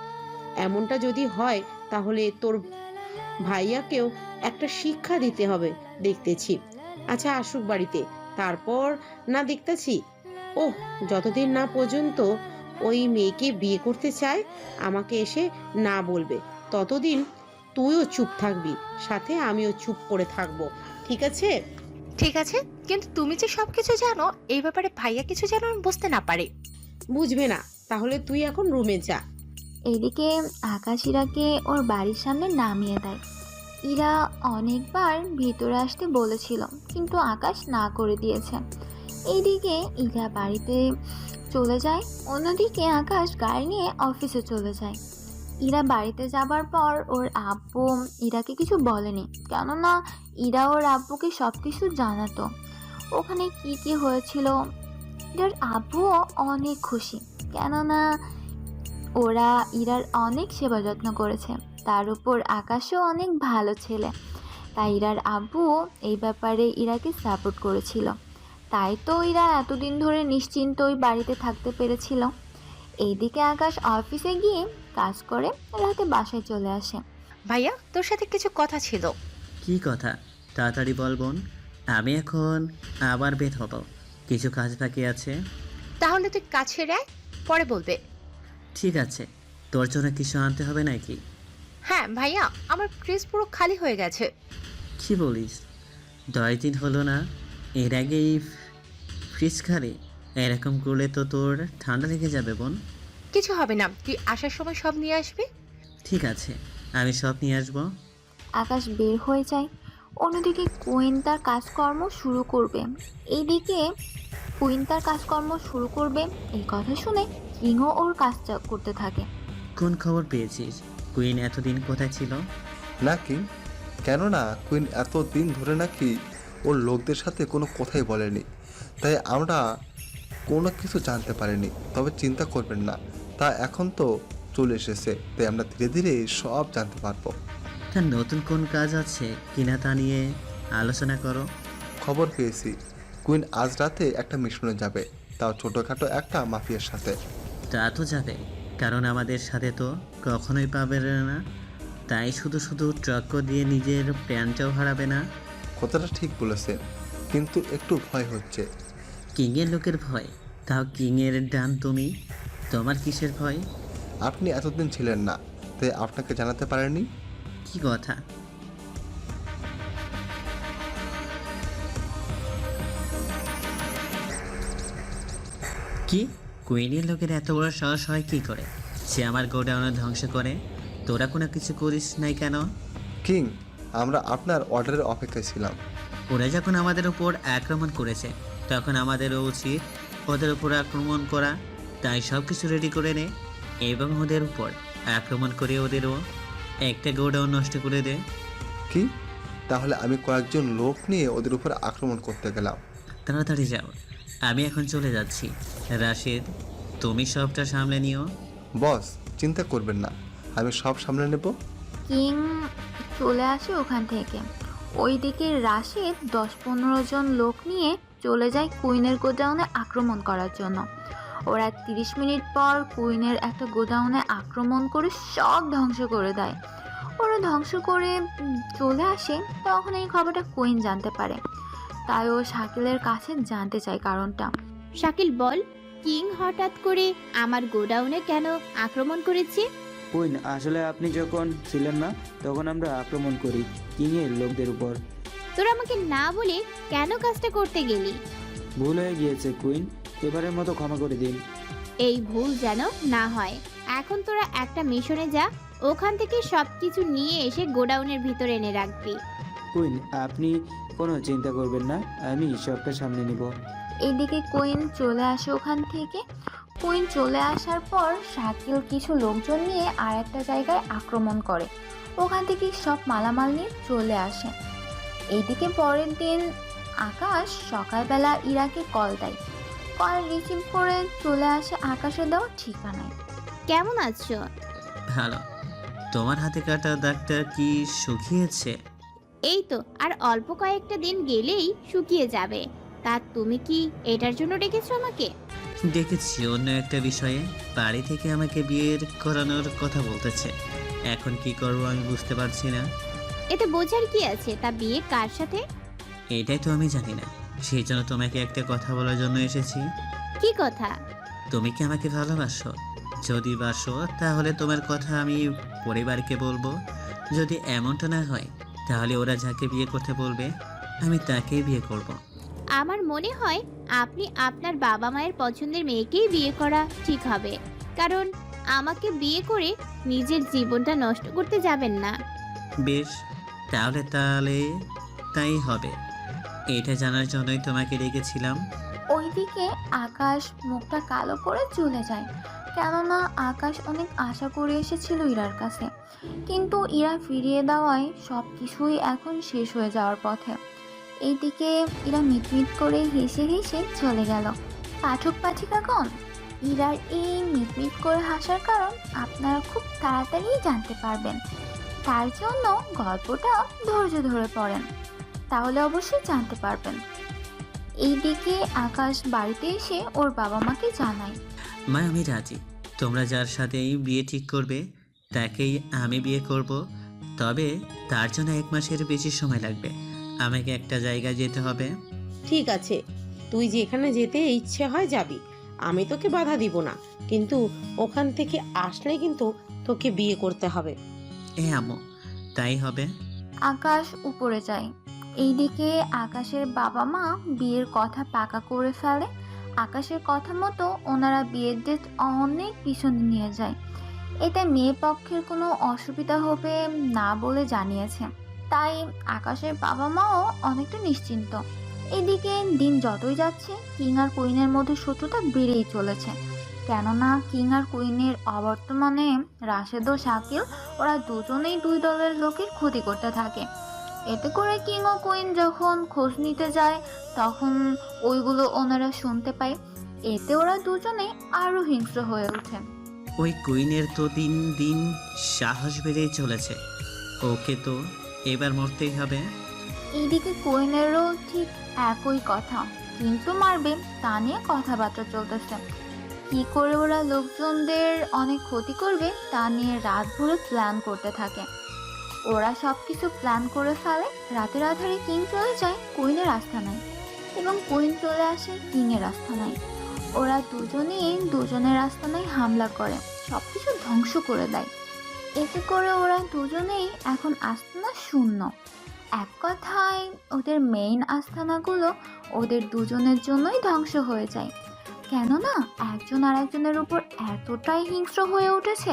এমনটা যদি হয় তাহলে তোর ভাইয়াকেও একটা শিক্ষা দিতে হবে দেখতেছি। আচ্ছা আসুক বাড়িতে, তারপর না দেখতেছি। ওহ, যতদিন না পর্যন্ত ওই মেয়েকে বিয়ে করতে চায় আমাকে এসে না বলবে ততদিন তুইও চুপ থাকবি, সাথে আমিও চুপ করে থাকবো, ঠিক আছে? ঠিক আছে, কিন্তু তুমি যে সবকিছু জানো এই ব্যাপারে ভাইয়া কিছু যেন বুঝতে না পারে। বুঝবে না, তাহলে তুই এখন রুমে যা। এদিকে আকাশ ইরাকে ওর বাড়ির সামনে নামিয়ে দেয়। ইরা অনেকবার ভিতরে আসতে বলেছিল কিন্তু আকাশ না করে দিয়েছে। এইদিকে ইরা বাড়িতে চলে যায়, অন্যদিকে আকাশ গাড়ি নিয়ে অফিসে চলে যায়। ইরা বাড়িতে যাবার পর ওর আব্বু ইরাকে কিছু বলেনি, কেননা ইরা ওর আব্বুকে সব কিছু জানাতো ওখানে কি কি হয়েছিল। ইরার আব্বুও অনেক খুশি, কেননা ওরা ইরার অনেক সেবা যত্ন করেছে। তার উপর আকাশও অনেক ভালো ছেলে, তাই ইরার আব্বুও এই ব্যাপারে ইরাকে সাপোর্ট করেছিল। তাই তো ইরা এতদিন ধরে নিশ্চিন্ত ওই বাড়িতে থাকতে পেরেছিল। এইদিকে আকাশ অফিসে গিয়ে কাজ করে রাতে বাসায় চলে আসে। ভাইয়া তোর সাথে কিছু কথা ছিল। কি কথা? তাড়াতাড়ি বল বোন, আমি এখন আবার বের হব, কিছু কাজ বাকি আছে। তাহলে তুই কাজ সেরে আয়, পরে বলবে। ঠিক আছে, তোর জন্য কিছু আনতে হবে নাকি? হ্যাঁ ভাইয়া, আমার ফ্রিজ পুরো খালি হয়ে গেছে। কি বলিস? 10 দিন হলো না, এর আগেই ফ্রিজ খালি? এরকম করলে তো তোর ঠান্ডা লেগে যাবে বোন। কিছু হবে না, তুই আসার সময় সব নিয়ে আসবি। ঠিক আছে, আমি সব নিয়ে আসবো। আকাশ বের হয়ে যায়। অন্যদিকে কুইন তার কাজকর্ম শুরু করবে। এইদিকে কুইন তার কাজকর্ম শুরু করবে এই কথা শুনে কিংও ওর কাজটা করতে থাকে। কোন খবর পেয়েছিস? কুইন এতদিন কোথায় ছিল? নাকি কেননা কুইন এতদিন ধরে নাকি ওর লোকদের সাথে কোনো কথাই বলেনি, তাই আমরা কোনো কিছু জানতে পারিনি। তবে চিন্তা করবেন না, তা এখন তো চলে এসেছে, তাই আমরা ধীরে ধীরে সব জানতে পারবো। তার নতুন কোন কাজ আছে কিনা তা নিয়ে আলোচনা করো। খবর পেয়েছি কুইন আজ রাতে একটা মিশনে যাবে, তাও ছোটোখাটো একটা মাফিয়ার সাথে। তা তো যাবে, কারণ আমাদের সাথে তো কখনোই পাবে না, তাই শুধু শুধু ট্রাক্ক দিয়ে নিজের প্যানটাও হারাবে না। কথাটা ঠিক বলেছেন, কিন্তু একটু ভয় হচ্ছে। কিংয়ের লোকের ভয়? তাও কিংয়ের ডান তুমি, তোমার কিসের ভয়? আপনি এতদিন ছিলেন না, তাই আপনাকে জানাতে পারেননি। কি কথা? কি? কুইনের লোকের এত বড় সাহস হয় কি করে? সে আমার গোডাউন ধ্বংস করে। তোরা কোনো কিছু করিস নাই কেন? কিং, আমরা আপনার অর্ডারের অপেক্ষায় ছিলাম। ওরা যখন আমাদের উপর আক্রমণ করেছে তখন আমাদেরও উচিত ওদের উপর আক্রমণ করা। তাই সব কিছু রেডি করে নে এবং ওদের উপর আক্রমণ করে ওদেরও একটা গোডাউন নষ্ট করে দে। কি? তাহলে আমি কয়েকজন লোক নিয়ে ওদের উপর আক্রমণ করতে গেলাম। তাড়াতাড়ি যাও, আমি এখন চলে যাচ্ছি। রাশেদ, তুমি সবটা সামলে নিও। বস, চিন্তা করবেন না, আমি সব সামলে নেব। কিং চলে আসে ওখান থেকে। ওইদিকে রাশেদ 10-15 জন লোক নিয়ে চলে যায় কুইনের গোডাউনে আক্রমণ করার জন্য। ওরা 30 মিনিট পর কুইনের একটা গোডাউনে আক্রমণ করে সব ধ্বংস করে দেয়। ওরা ধ্বংস করে চলে আসে, তখন এই খবরটা কুইন জানতে পারে। তাই ও শাকিলের কাছে জানতে চায় কারণটা। শাকিল বল, কিং হঠাৎ করে আমার গোডাউনে কেন আক্রমণ করেছে? কুইন, আসলে আপনি যখন ছিলেন না তখন আমরা আক্রমণ করি কিংয়ের লোকদের উপর। তোরা আমাকে না বলে কেন কাজটা করতে গেলি? ভুল হয়ে গিয়েছে কুইন, এবারের মতো ক্ষমা করে দিন। এই ভুল যেন না হয়। এখন তোরা একটা মিশনে যা, ওখান থেকে সবকিছু নিয়ে এসে গোডাউনের ভিতরে এনে রাখবি। কুইন, আপনি কোনো চিন্তা করবেন না, আমি সবটা সামনে নিব। এইদিকে কুইন চলে আসে ওখান থেকে। কুইন চলে আসার পর শাকিল কিছু লোকজন নিয়ে আর একটা জায়গায় আক্রমণ করে। ওখান থেকে সব মালামাল নিয়ে চলে আসে। এইদিকে পরের দিন আকাশ সকালবেলা ইরাকে কল দেয়। কল রিসিভ করে চলে আসে আকাশে দেওয়া ঠিকানায়। কেমন আছো? ভালো। তোমার হাতে কাটা দাগটা কি শুকিয়েছে? এই তো আর অল্প কয়েকটা দিন গেলেই শুকিয়ে যাবে। তা তুমি কি এটার জন্য ডেকেছো আমাকে? দেখেছি অন্য একটা বিষয়ে। বাড়ি থেকে আমাকে বিয়ের করানোর কথা বলতেছে। এখন কি করবো আমি বুঝতে পারছি না। এতে বোঝার কি আছে? তা বিয়ে কার সাথে? এটাই তো আমি জানি না। সেই জন্য তোমাকে একটা কথা বলার জন্য এসেছি। কি কথা? তুমি কি আমাকে ভালোবাসো? যদি বাসো তাহলে তোমার কথা আমি পরিবারকে বলবো। যদি এমনটা না হয় তাহলে ওরা যাকে বিয়ে করতে বলবে আমি তাকেই বিয়ে করব। আমার মনে হয় আপনি আপনার বাবা মায়ের পছন্দের মেয়েকেই বিয়ে করা ঠিক হবে। কারণ আমাকে বিয়ে করে নিজের জীবনটা নষ্ট করতে যাবেন না। বেশ, তাহলে তাহলে তাই হবে। এটা জানার জন্যই তোমাকে রেখেছিলাম। ওইদিকে আকাশ মুখটা কালো করে চলে যায়। কেননা আকাশ অনেক আশা করে এসেছিল ইরার কাছে, কিন্তু ইরা ফিরিয়ে দেওয়ায় সব কিছুই এখন শেষ হয়ে যাওয়ার পথে। এইদিকে ইরা মিটমিট করে হেসে হেসে চলে গেল। পাঠক পাঠিকাগণ, ইরার এই মিটমিট করে হাসার কারণ আপনারা খুব তাড়াতাড়ি জানতে পারবেন। তার জন্য গল্পটা ধৈর্য ধরে পড়েন, তাহলে অবশ্যই জানতে পারবেন। এইদিকে আকাশ বাড়িতে এসে ওর বাবা মাকে জানায়, মা, আমি রাজি। তোমরা যার সাথেই বিয়ে ঠিক করবে তাকেই আমি বিয়ে করব। তবে তার জন্য 1 মাসের বেশি সময় লাগবে। আমাকে একটা জায়গায় যেতে হবে। ঠিক আছে, তুই যেখানে যেতে ইচ্ছে হয় যাবি, আমি তোকে বাধা দিব না, কিন্তু ওখান থেকে আসলে কিন্তু তোকে বিয়ে করতে হবে। আম্মু, তাই হবে। আকাশ উপরে যায়। এইদিকে আকাশের বাবা মা বিয়ের কথা পাকা করে ফেলে। আকাশের কথা মতো ওনারা বিয়ের ডেট অনেক পিছনে নিয়ে যায়। এতে মেয়ে পক্ষের কোনো অসুবিধা হবে না বলে জানিয়েছে। তাই আকাশের বাবা মাও অনেকটা নিশ্চিন্ত। এদিকে দিন যতই যাচ্ছে কিং আর কুইনের মধ্যে শত্রুতা বেড়েই চলেছে। কেননা কিং আর কুইনের অবর্তমানে রাশেদ ও শাকিল ওরা দুজনেই 2 দলের লোকের ক্ষতি করতে থাকে। এতে করে কিং ও কুইন যখন খোঁজ নিতে যায় তখন ওইগুলো ওনারা শুনতে পায়। এতে ওরা দুজনে আরো হিংস্র হয়ে ওঠে। ওই কুইনের তো দিন দিন সাহস বেড়েই চলেছে। ওকে তো এবার মরতেই হবে। এইদিকে কুইনেরও ঠিক একই কথা, কিন্তু মারবে তা নিয়ে কথাবার্তা চলতেছে। কি করে ওরা লোকজনদের অনেক ক্ষতি করবে তা নিয়ে রাত ভরে প্ল্যান করতে থাকে। ওরা সব কিছু প্ল্যান করে ফেলে। রাতের আধারে কিং চলে যায় কুইনের আস্তানায় এবং কুইন চলে আসে কিংয়ের আস্তানায়। ওরা দুজনেই দুজনের আস্তানায় হামলা করে সব কিছু ধ্বংস করে দেয়। এতে করে ওরা দুজনেই এখন আস্তানা শূন্য। এক কথায় ওদের মেইন আস্তানাগুলো ওদের দুজনের জন্যই ধ্বংস হয়ে যায়। কেননা একজন আর একজনের উপর এতটাই হিংস্র হয়ে উঠেছে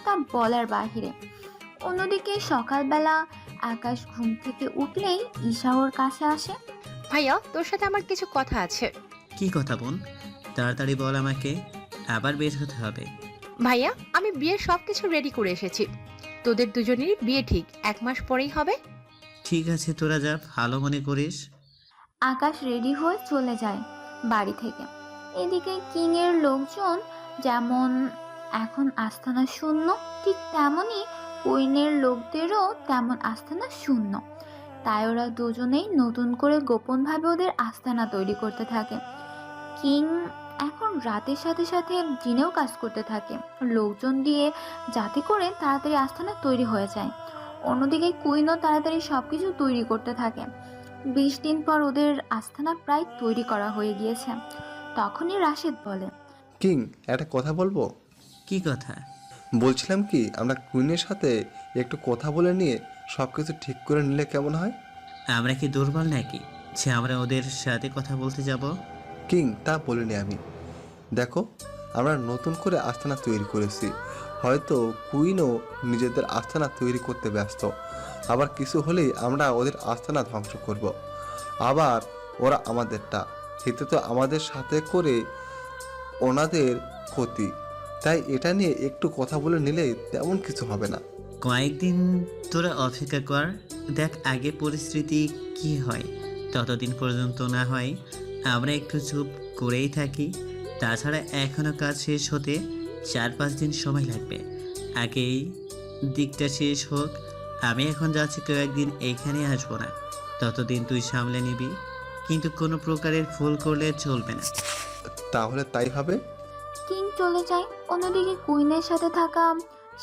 তা বলার বাহিরে। অন্যদিকে সকালবেলা আকাশ ঘুম থেকে উঠলেই ঈশা ওর কাছে আসে। ভাইয়া তোর সাথে আমার কিছু কথা আছে। কি কথা বোন? তাড়াতাড়ি বল আমাকে, আবার বের হতে হবে। ভাইয়া আমি বিয়ের সবকিছু রেডি করে এসেছি। তোদের দুজনেরই বিয়ে ঠিক 1 মাস পরেই হবে। ঠিক আছে, তোরা যা ভালো মনে করিস। আকাশ রেডি হয়ে চলে যায় বাড়ি থেকে। এদিকে কিংয়ের লোকজন যেমন এখন আস্তানা শূন্য, ঠিক তেমনই কুইনের লোকদেরও তেমন আস্তানা শূন্য। তাই ওরা দুজনেই নতুন করে গোপনভাবে ওদের আস্তানা তৈরি করতে থাকে। কিং এখন রাতের সাথে সাথে দিনেও কাজ করতে থাকে লোকজন দিয়ে, যাতে করে তাড়াতাড়ি আস্তানা তৈরি হয়ে যায়। অন্যদিকে কুইনও তাড়াতাড়ি সব কিছু তৈরি করতে থাকে। 20 দিন পর ওদের আস্তানা প্রায় তৈরি করা হয়ে গিয়েছে। তখনই রাশেদ বলে, কিং, একটা কথা বলবো? কি কথা? বলছিলাম কি, আমরা কুইনের সাথে একটু কথা বলে নিয়ে সব কিছু ঠিক করে নিলে কেমন হয়? আমরা কি দুর্বল নাকি যে আমরা ওদের সাথে কথা বলতে যাব? কিং, তা বলিনি আমি। দেখো, আমরা নতুন করে আস্তানা তৈরি করেছি। হয়তো কুইনও নিজেদের আস্তানা তৈরি করতে ব্যস্ত। আবার কিছু হলেই আমরা ওদের আস্তানা ধ্বংস করব। আবার ওরা আমাদেরটা, এতে তো আমাদের সাথে করে ওনাদের ক্ষতি। তাই এটা নিয়ে একটু কথা বলে নিলে তেমন কিছু হবে না। কয়েকদিন তোরা অপেক্ষা কর, দেখ আগে পরিস্থিতি কি হয়। ততদিন পর্যন্ত না হয় আমরা একটু চুপ করেই থাকি। তাছাড়া এখনও কাজ শেষ হতে 4-5 দিন সময় লাগবে। আগে এই দিকটা শেষ হোক। আমি এখন যাচ্ছি, কয়েকদিন এইখানে আসবো না। ততদিন তুই সামলে নিবি, কিন্তু কোনো প্রকারের ভুল করলে চলবে না। তাহলে তাই হবে। কিং চলে যায়। অন্যদিকে কুইনের সাথে থাকা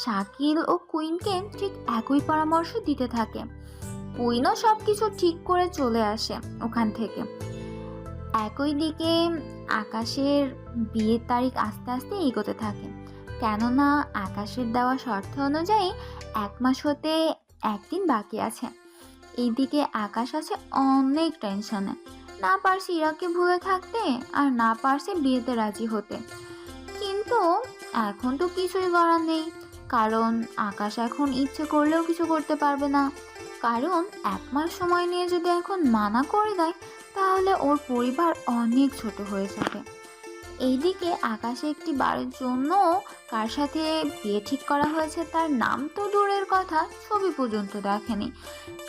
শাকিল ও কুইনকে ঠিক একই পরামর্শ দিতে থাকে। কুইনও সব কিছু ঠিক করে চলে আসে ওখান থেকে। একই দিকে আকাশের বিয়ের তারিখ আস্তে আস্তে এগোতে থাকে। কেননা আকাশের দেওয়া শর্ত অনুযায়ী 1 মাস হতে 1 দিন বাকি আছে। এইদিকে আকাশ আছে অনেক টেনশনে। না পারছে ইরাকে ভুলে থাকতে, আর না পারছে বিয়েতে রাজি হতে। কিন্তু এখন তো কিছুই করার নেই, কারণ আকাশ এখন ইচ্ছে করলেও কিছু করতে পারবে না। কারণ 1 মাস সময় নিয়ে যদি এখন মানা করে দেয়, তাহলে ওর পরিবার অনেক ছোট হয়ে যাবে। এইদিকে আকাশে একটি বারের জন্য কার সাথে বিয়ে ঠিক করা হয়েছে তার নাম তো দূরের কথা, ছবি পর্যন্ত দেখেনি।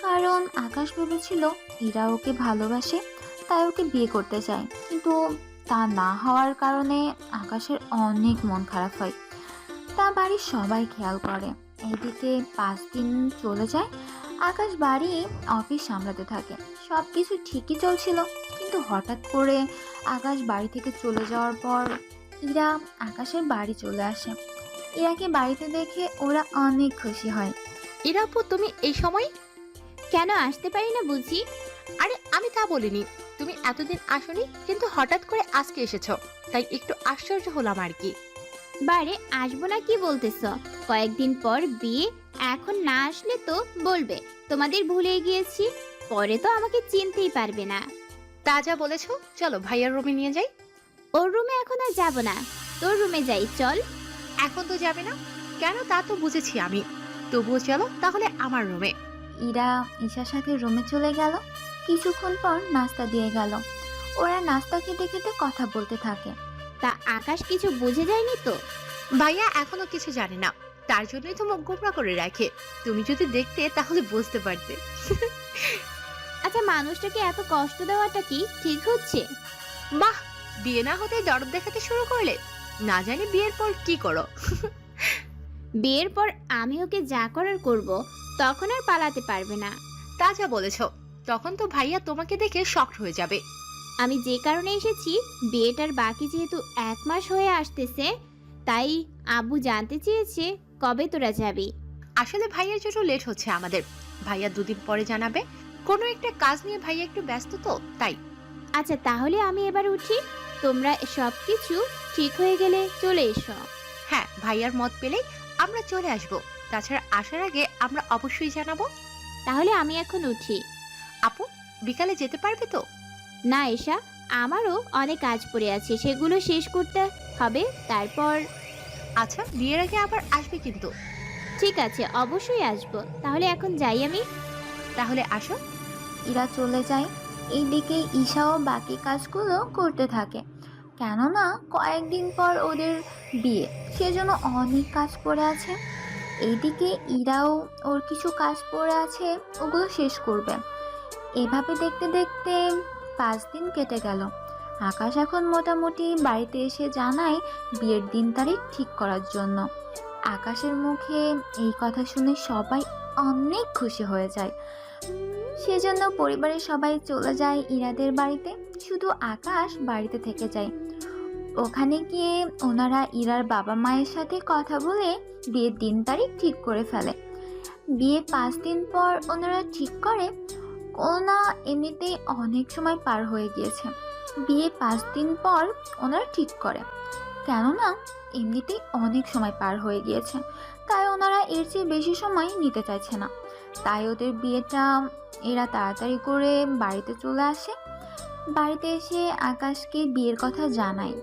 কারণ আকাশ ভেবেছিল ইরা ওকে ভালোবাসে, তাই ওকে বিয়ে করতে চায়। কিন্তু তা না হওয়ার কারণে আকাশের অনেক মন খারাপ হয়। তা বাড়ির সবাই খেয়াল করে। এইদিকে 5 দিন চলে যায়। আকাশ বাড়ি অফিস সামলাতে থাকে। সব কিছু ঠিকই চলছিল, কিন্তু হঠাৎ করে আকাশ বাড়ি থেকে চলে যাওয়ার পর ইরা আকাশের বাড়ি চলে আসে। ইরাকে বাড়িতে দেখে ওরা অনেক খুশি হয়। ইরাপু তুমি এই সময়? কেন আসতে পারি না বুঝি? আরে আমি তা বলিনি, তুমি এতদিন আসোনি, কিন্তু হঠাৎ করে আজকে এসেছো, তাই একটু আশ্চর্য হলাম আর কি। বারে আসবো না কি বলতেছ? কয়েকদিন পর বিয়ে, এখন না আসলে তো বলবে তোমাদের ভুলে গিয়েছি, পরে তো আমাকে চিনতেই পারবে না। তা যা বলেছো, চলো ভাইয়ার রুমে নিয়ে যাই। ওর রুমে এখন আর যাব না, তোর রুমে যাই চল। এখন তো যাবে না কেন তা তো বুঝেছি আমি, তবুও চলো তাহলে আমার রুমে। ইরা ঈশার সাথে রুমে চলে গেল। কিছুক্ষণ পর নাস্তা দিয়ে গেল। ওরা নাস্তা খেতে খেতে কথা বলতে থাকে। তা আকাশ কিছু বুঝে যায়নি তো? ভাইয়া এখনো কিছু জানে না, তার জন্যই তো মুখ গোমরা করে রাখে। তুমি যদি দেখতে তাহলে বুঝতে পারতে। আচ্ছা, মানুষটাকে এত কষ্ট দেওয়াটা কি ঠিক হচ্ছে? বাহ, বিয়ে না হতে দরদ দেখাতে শুরু করলে, না জানি বিয়ের পর কি করো। বিয়ের পর আমি ওকে যা করার করব, তখন আর পালাতে পারবে না। তা যা বলেছ, তখন তো ভাইয়া তোমাকে দেখে শকড হয়ে যাবে। আমি যে কারণে এসেছি, বিয়েটার বাকি যেহেতু 1 মাস হয়ে আসতেছে, তাই আব্বু জানতে চেয়েছে কবে তোরা যাবি। আসলে ভাইয়ার জন্য লেট হচ্ছে আমাদের, ভাইয়া 2 দিন পরে জানাবে। কোনো একটা কাজ নিয়ে ভাইয়া একটু ব্যস্ত তো তাই। আচ্ছা তাহলে আমি এবার উঠি, তোমরা সব কিছু ঠিক হয়ে গেলে চলে এসো। হ্যাঁ, ভাইয়ার মত পেলেই আমরা চলে আসব। তাছাড়া আসার আগে আমরা অবশ্যই জানাবো। তাহলে আমি এখন উঠি। আপু, বিকালে যেতে পারবে তো? না এশা, আমারও অনেক কাজ পড়ে আছে, সেগুলো শেষ করতে হবে, তারপর। আচ্ছা, বিয়ের আগে আবার আসবে কিন্তু। ঠিক আছে, অবশ্যই আসবো। তাহলে এখন যাই আমি। তাহলে আসো। ইরা চলে যায়। এইদিকে ঈশাও বাকি কাজগুলো করতে থাকে, কেননা কয়েকদিন পর ওদের বিয়ে, সেজন্য অনেক কাজ পড়ে আছে। এইদিকে ইরাও ওর কিছু কাজ পড়ে আছে, ওগুলো শেষ করবে। এভাবে দেখতে দেখতে 5 দিন কেটে গেল। আকাশ এখন মোটামুটি বাড়িতে এসে জানায় বিয়ের দিন তারিখ ঠিক করার জন্য। আকাশের মুখে এই কথা শুনে সবাই অনেক খুশি হয়ে যায়। সেজন্য পরিবারের সবাই চলে যায় ইরাদের বাড়িতে, শুধু আকাশ বাড়িতে থেকে যায়। ওখানে গিয়ে ওনারা ইরার বাবা মায়ের সাথে কথা বলে বিয়ের দিন তারিখ ঠিক করে ফেলে। বিয়ে 5 দিন পর ওনারা ঠিক করে, না এমনিতেই অনেক সময় পার হয়ে গিয়েছে। বিয়ে 5 দিন পর ওনারা ঠিক করে, কেননা এমনিতেই অনেক সময় পার হয়ে গিয়েছে, তাই ওনারা এর চেয়ে বেশি সময় নিতে চাইছে না। তাই ওদের বিয়েটা এরা তাড়াতাড়ি করে বাড়িতে চলে আসে। বাড়িতে এসে আকাশকে বিয়ের কথা জানায়।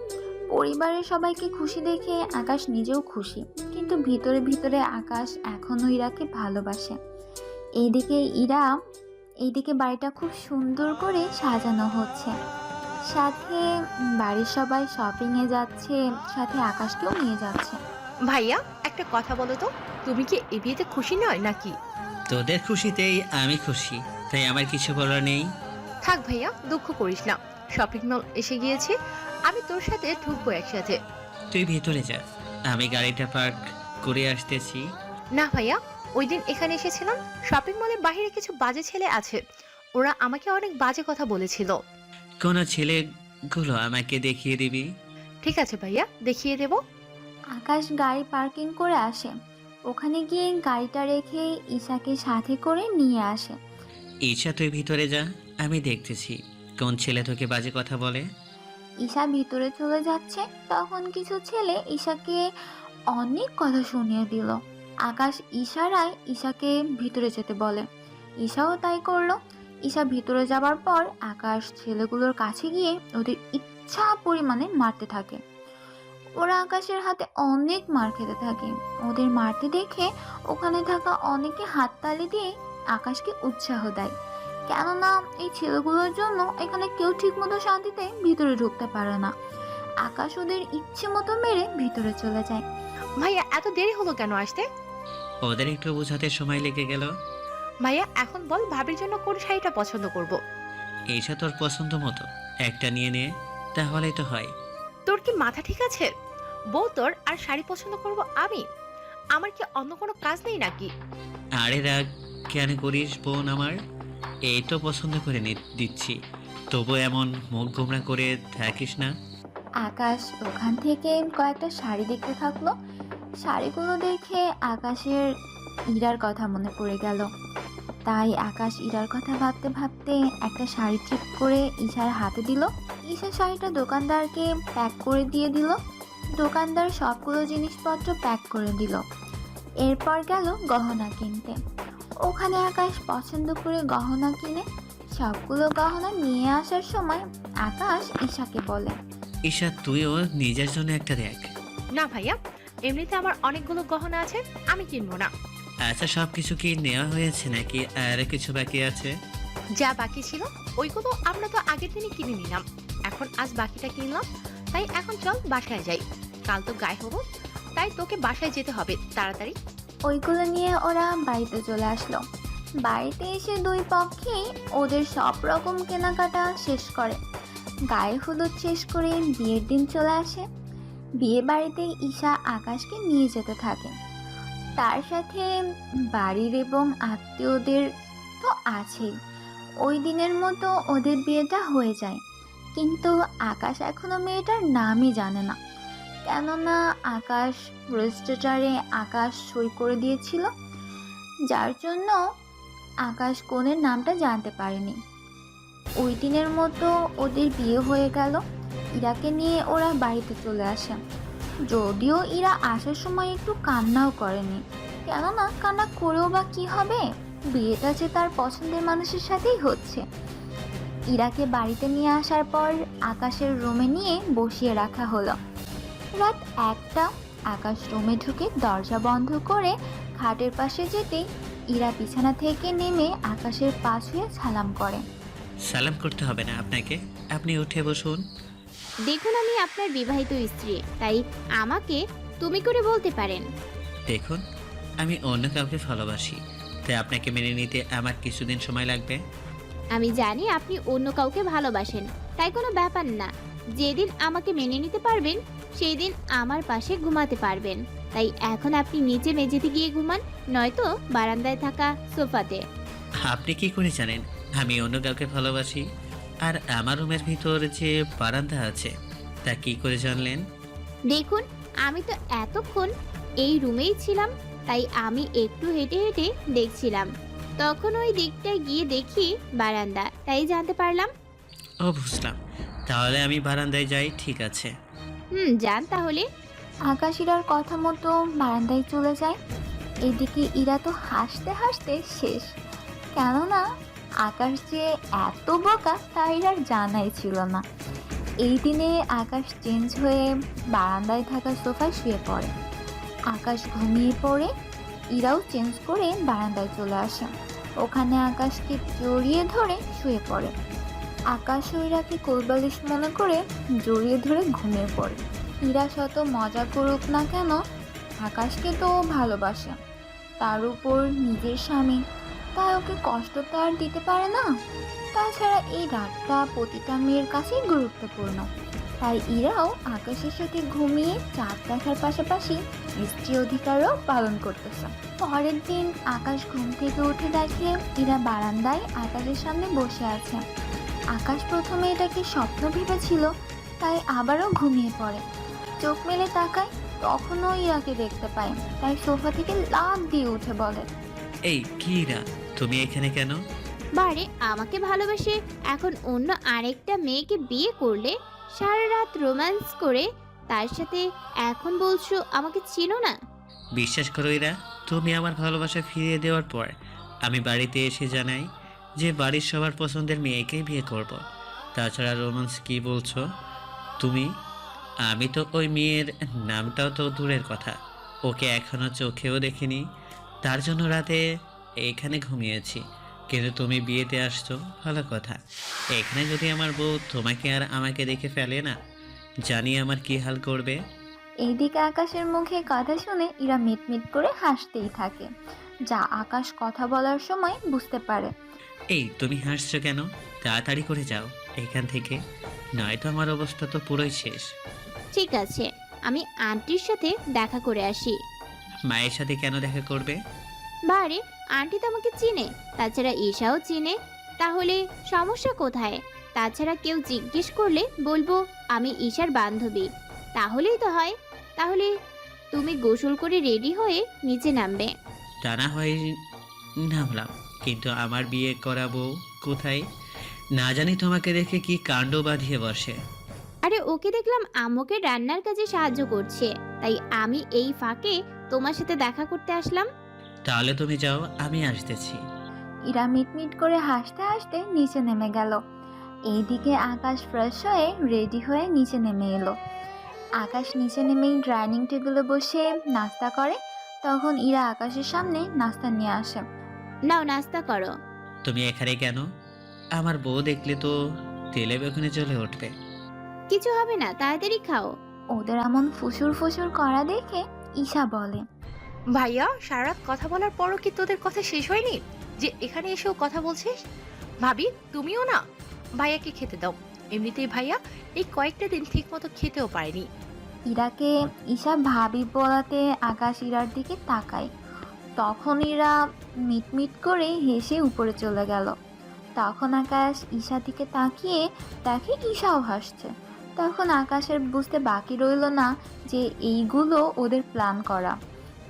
পরিবারের সবাইকে খুশি দেখে আকাশ নিজেও খুশি, কিন্তু ভিতরে ভিতরে আকাশ এখনও ইরাকে ভালোবাসে। এইদিকে বাড়িটা খুব সুন্দর করে সাজানো হচ্ছে, সাথে বাড়ির সবাই শপিংয়ে যাচ্ছে, সাথে আকাশকেও নিয়ে যাচ্ছে। ভাইয়া, একটা কথা বলো তো, তুমি কি এই বিয়েতে খুশি নয় নাকি? তোদের খুশিতেই আমি খুশি, তাই আমার কিছু বলার নেই। থাক ভাইয়া, দুঃখ করিস না। শপিং মল এসে গিয়েছে, আমি তোর সাথে ঢুকবো একসাথে। তুই ভেতরে যা, আমি গাড়িটা পার্ক করে আসতেছি। না ভাইয়া, ওই দিন এখানে এসেছিলাম, শপিং মলের বাইরে কিছু বাজে ছেলে আছে, ওরা আমাকে অনেক বাজে কথা বলেছিল। কোন ছেলেগুলো আমাকে দেখিয়ে দিবি? ঠিক আছে ভাইয়া, দেখিয়ে দেব। আকাশ গাড়ি পার্কিং করে আসে। ওখানে গিয়ে গাড়িটা রেখে ঈশাকে সাথে করে নিয়ে আসে। ঈশা, তুই ভিতরে যা, আমি দেখতেছি কোন ছেলে তোকে বাজে কথা বলে। ঈশা ভিতরে চলে যাচ্ছে, তখন কিছু ছেলে ঈশাকে অনেক কথা শুনিয়ে দিল। আকাশ ইশারায় ঈশাকে ভিতরে যেতে বলে, ঈশাও তাই করলো। ঈশা ভিতরে যাবার পর আকাশ ছেলেগুলোর কাছে গিয়ে ওদের ইচ্ছা পরিমাণে মারতে থাকে। ওরা আকাশের হাতে অনেক মার খেতে থাকে। ওদের মারতে দেখে ওখানে থাকা অনেকে হাততালি দিয়ে আকাশকে উৎসাহ দেয়, কেননা এই ছেলেগুলোর জন্য এখানে কেউ ঠিকমতো শান্তিতে ভিতরে ঢুকতে পারে না। আকাশ ওদের ইচ্ছে মতো মেরে ভিতরে চলে যায়। ভাইয়া, এত দেরি হলো কেন আসতে? ওদের একটু বোঝাতে সময় লেগে গেল। ভাইয়া, এখন বল ভাবির জন্য কোন শাড়িটা পছন্দ করব? ঈশা, তোর পছন্দ মতো একটা নিয়ে নে, তাহলেই তো হয়। তোর কি মাথা ঠিক আছে? বউ তোর আর শাড়ি পছন্দ করব আমি? আমার কি অন্য কোনো কাজ নেই নাকি? আরে রাগ কেন করিস বোন আমার? এই তো পছন্দ করে দিচ্ছি, তবু এমন মুখ গোমরা করে থাকিস না। আকাশ ওখান থেকে কয়েকটা শাড়ি দেখতে থাকলো। শাড়িগুলো দেখে আকাশের ইরার কথা মনে পড়ে গেল। তাই আকাশ ইরার কথা ভাবতে ভাবতে একটা শাড়ি ঠিক করে ঈশার হাতে দিল। ঈশা শাড়িটা দোকানদারকে প্যাক করে দিয়ে দিল। দোকানদার সবগুলো জিনিসপত্র প্যাক করে দিল। এরপর গেল গহনা কিনতে। ওখানে আকাশ পছন্দ করে গহনা কিনে সবগুলো গহনা নিয়ে আসার সময় আকাশ ঈশাকে বলে, ঈশা, তুইও নিজের জন্য একটা দেখ। না ভাইয়া, এমনিতে আমার অনেকগুলো গহনা আছে, আমি কিনবো না। আচ্ছা, সবকিছু কি নেওয়া হয়েছে নাকি আর কিছু বাকি আছে? যা বাকি ছিল ওইগুলো আমরা তো আগের দিনই কিনে নিলাম, এখন আজ বাকিটা কিনলাম। তাই এখন চল বাসায় যাই, কাল তো গায়ে হবো, তাই তোকে বাসায় যেতে হবে তাড়াতাড়ি। ওইগুলো নিয়ে ওরা বাড়িতে চলে আসলো। বাড়িতে এসে দুই পক্ষেই ওদের সব রকম কেনাকাটা শেষ করে। গায়ে হলুদ শেষ করে বিয়ের দিন চলে আসে। বিয়ে বাড়িতে ঈশা আকাশকে নিয়ে যেতে থাকে। তার সাথে বাড়ির এবং আত্মীয়দের তো আছেই। ওই দিনের মতো ওদের বিয়েটা হয়ে যায়, কিন্তু আকাশ এখনো মেয়েটার নামই জানে না, কেননা আকাশ রেজিস্ট্রারে আকাশ সই করে দিয়েছিল, যার জন্য আকাশ কনের নামটা জানতে পারেনি। ওই দিনের মতো ওদের বিয়ে হয়ে গেল। ইরাকে নিয়ে ওরা বাড়িতে চলে আসে, যদিও ইরা আসার সময় একটু কান্নাও করেনি, কেননা কান্না করেও বা কি হবে, বিয়েটা যে তার পছন্দের মানুষের সাথেই হচ্ছে। ইরাকে বাড়িতে নিয়ে আসার পর আকাশের রুমে নিয়ে বসিয়ে রাখা হলো। রাত 1টা। আকাশ রুমে ঢুকে দরজা বন্ধ করে খাটের পাশে যেতেই ইরা বিছানা থেকে নেমে আকাশের পা ছুঁয়ে সালাম করে। সালাম করতে হবে না আপনাকে, আপনি উঠে বসুন। দেখুন, আমি আপনার বিবাহিত স্ত্রী, তাই আমাকে তুমি করে বলতে পারেন। দেখুন, আমি অন্য কাউকে ভালোবাসি, তাই আপনাকে মেনে নিতে আমার কিছুদিন সময় লাগবে। আমি জানি আপনি অন্য কাউকে ভালোবাসেন, তাই কোনো ব্যাপার না। যেদিন আমাকে মেনে নিতে পারবেন সেই দিন আমার পাশে ঘুমাতে পারবেন। তাই এখন আপনি নিচে মেঝেতে গিয়ে ঘুমান, নয়তো বারান্দায় থাকা সোফাতে। আপনি কি করে জানেন আমি অন্য কাউকে ভালোবাসি? আর আমার রুমের ভিতর যে বারান্দা আছে তা কি করে জানলেন? দেখুন, আমি তো এতক্ষণ এই রুমেই ছিলাম, তাই আমি একটু হেঁটে হেঁটে দেখছিলাম। তখন ওই দিকটায় গিয়ে দেখি বারান্দা, তাই জানতে পারলাম। ও বুঝলাম, তাহলে আমি বারান্দায় যাই। ঠিক আছে। যান তাহলে। আকাশ ইরার কথা মতো বারান্দায় চলে যায়। এদিকে ইরা তো হাসতে হাসতে শেষ, কেননা আকাশ যে এত বোকা তা ইরার জানাই ছিল না। এই দিনে আকাশ চেঞ্জ হয়ে বারান্দায় থাকা সোফায় শুয়ে পড়ে। আকাশ ঘুমিয়ে পড়ে, ইরাও চেঞ্জ করে বারান্দায় চলে আসে। ওখানে আকাশকে জড়িয়ে ধরে শুয়ে পড়ে। আকাশ ও ইরাকে কোলবালিশ মনে করে জড়িয়ে ধরে ঘুমিয়ে পড়ে। ইরা শত মজা করুক না কেন, আকাশকে তো ও ভালোবাসে, তার উপর নিজের স্বামী, তাই ওকে কষ্ট তো আর দিতে পারে না। তাছাড়া এই রাতটা প্রতিটা মেয়ের কাছেই গুরুত্বপূর্ণ, তাই ইরাও আকাশের সাথে ঘুমিয়ে চাঁদ দেখার পাশাপাশি স্ত্রী অধিকারও পালন করতেছে। পরের দিন আকাশ ঘুম থেকে উঠে দেখে ইরা বারান্দায় আকাশের সামনে বসে আছে। আকাশ প্রথমে এটাকে স্বপ্ন ভেবেছিল, তাই আবারও ঘুমিয়ে পড়ে। চোখ মেলে তাকায়, তখনও ইরাকে দেখতে পায়, তাই সোফা থেকে লাফ দিয়ে উঠে বলে, এই কিরা, তুমি এখানে কেন? বারে আমাকে ভালোবেসে এখন অন্য আরেকটা মেয়েকে বিয়ে করলে, সারা রাত রোম্যান্স করে তার সাথে এখন বলছো আমাকে চিনো না? বিশ্বাস করো ইরা, তুমি আমার ভালোবাসা ফিরিয়ে দেওয়ার পর আমি বাড়িতে এসে জানাই যে বাড়ির সবার পছন্দের মেয়েকেই বিয়ে করব। তাছাড়া রোমান্স কি বলছো তুমি? আমি তো ওই মেয়ের নামটাও তো দূরের কথা, ওকে এখনো চোখেও দেখিনি। তার জন্য রাতে এইখানে ঘুমিয়েছি। কিন্তু তুমি বিয়েতে আসছো, ভালো কথা। এখানে যদি আমার বউ তোমাকে আর আমাকে দেখে ফেলে না, জানি আমার কি হাল করবে। এইদিকে আকাশের মুখে কথা শুনে ইরা মিটমিট করে হাসতেই থাকে, যা আকাশ কথা বলার সময় বুঝতে পারে। এই তুমি হাসছো কেন? তাড়াতাড়ি করে যাও এখান থেকে, নয়তো আমার অবস্থা তো পুরোই শেষ। ঠিক আছে, আমি আন্টির সাথে দেখা করে আসি। মায়ের সাথে কেন দেখা করবে? বারে আন্টি তো আমাকে চিনে, তাছাড়া ঈশাও চিনে, তাহলে সমস্যা কোথায়? তাছাড়া কেউ জিজ্ঞেস করলে বলবো আমি ঈশার বান্ধবী, তাহলেই তো হয়। তাহলে তুমি গোসল করে রেডি হয়ে নিচে নামবে। তা না হয় নামলাম, কিন্তু আমার বিয়ে করা বউ কোথায়? না জানি তোমাকে দেখে কি কাণ্ড বাঁধিয়ে বসে। আরে ওকে দেখলাম আম্মুকে রান্নার কাজে সাহায্য করছে, তাই আমি এই ফাঁকে তোমার সাথে দেখা করতে আসলাম। তাহলে তুমি যাও, আমি আসতেছি। ইরা মিটমিট করে হাসতে হাসতে নিচে নেমে গেল। এইদিকে আকাশ ফ্রেশ হয়ে রেডি হয়ে নিচে নেমে এলো। আকাশ নিচে নেমেই ডাইনিং টেবিলে বসে নাস্তা করে। তখন ইরা আকাশের সামনে নাস্তা নিয়ে আসে। নাও নাস্তা করো। তুমি এখানে কেন? আমার বউ দেখলে তো তেলে বেগুনে জ্বলে উঠবে। কিছু হবে না, তাড়াতাড়ি খাও। ওদের এমন ফুসুর ফুসুর করা দেখে ঈশা বলে, ভাইয়া, সারা রাত কথা বলার পরও কি তোদের কথা শেষ হয়নি যে এখানে এসেও কথা বলছিস? ভাবি, তুমিও না? ভাইয়াকে খেতে দাও। এমনিতেই ভাইয়া এই কয়েকটা দিন ঠিক মতো খেতেও পারেনি। ইরাকে ঈশা ভাবি বলাতে আকাশ ইরার দিকে তাকায়। তখন ইরা মিটমিট করে হেসে উপরে চলে গেল। তখন আকাশ ঈশা দিকে তাকিয়ে দেখে ঈশাও হাসছে। তখন আকাশের বুঝতে বাকি রইল না যে এইগুলো ওদের প্ল্যান করা,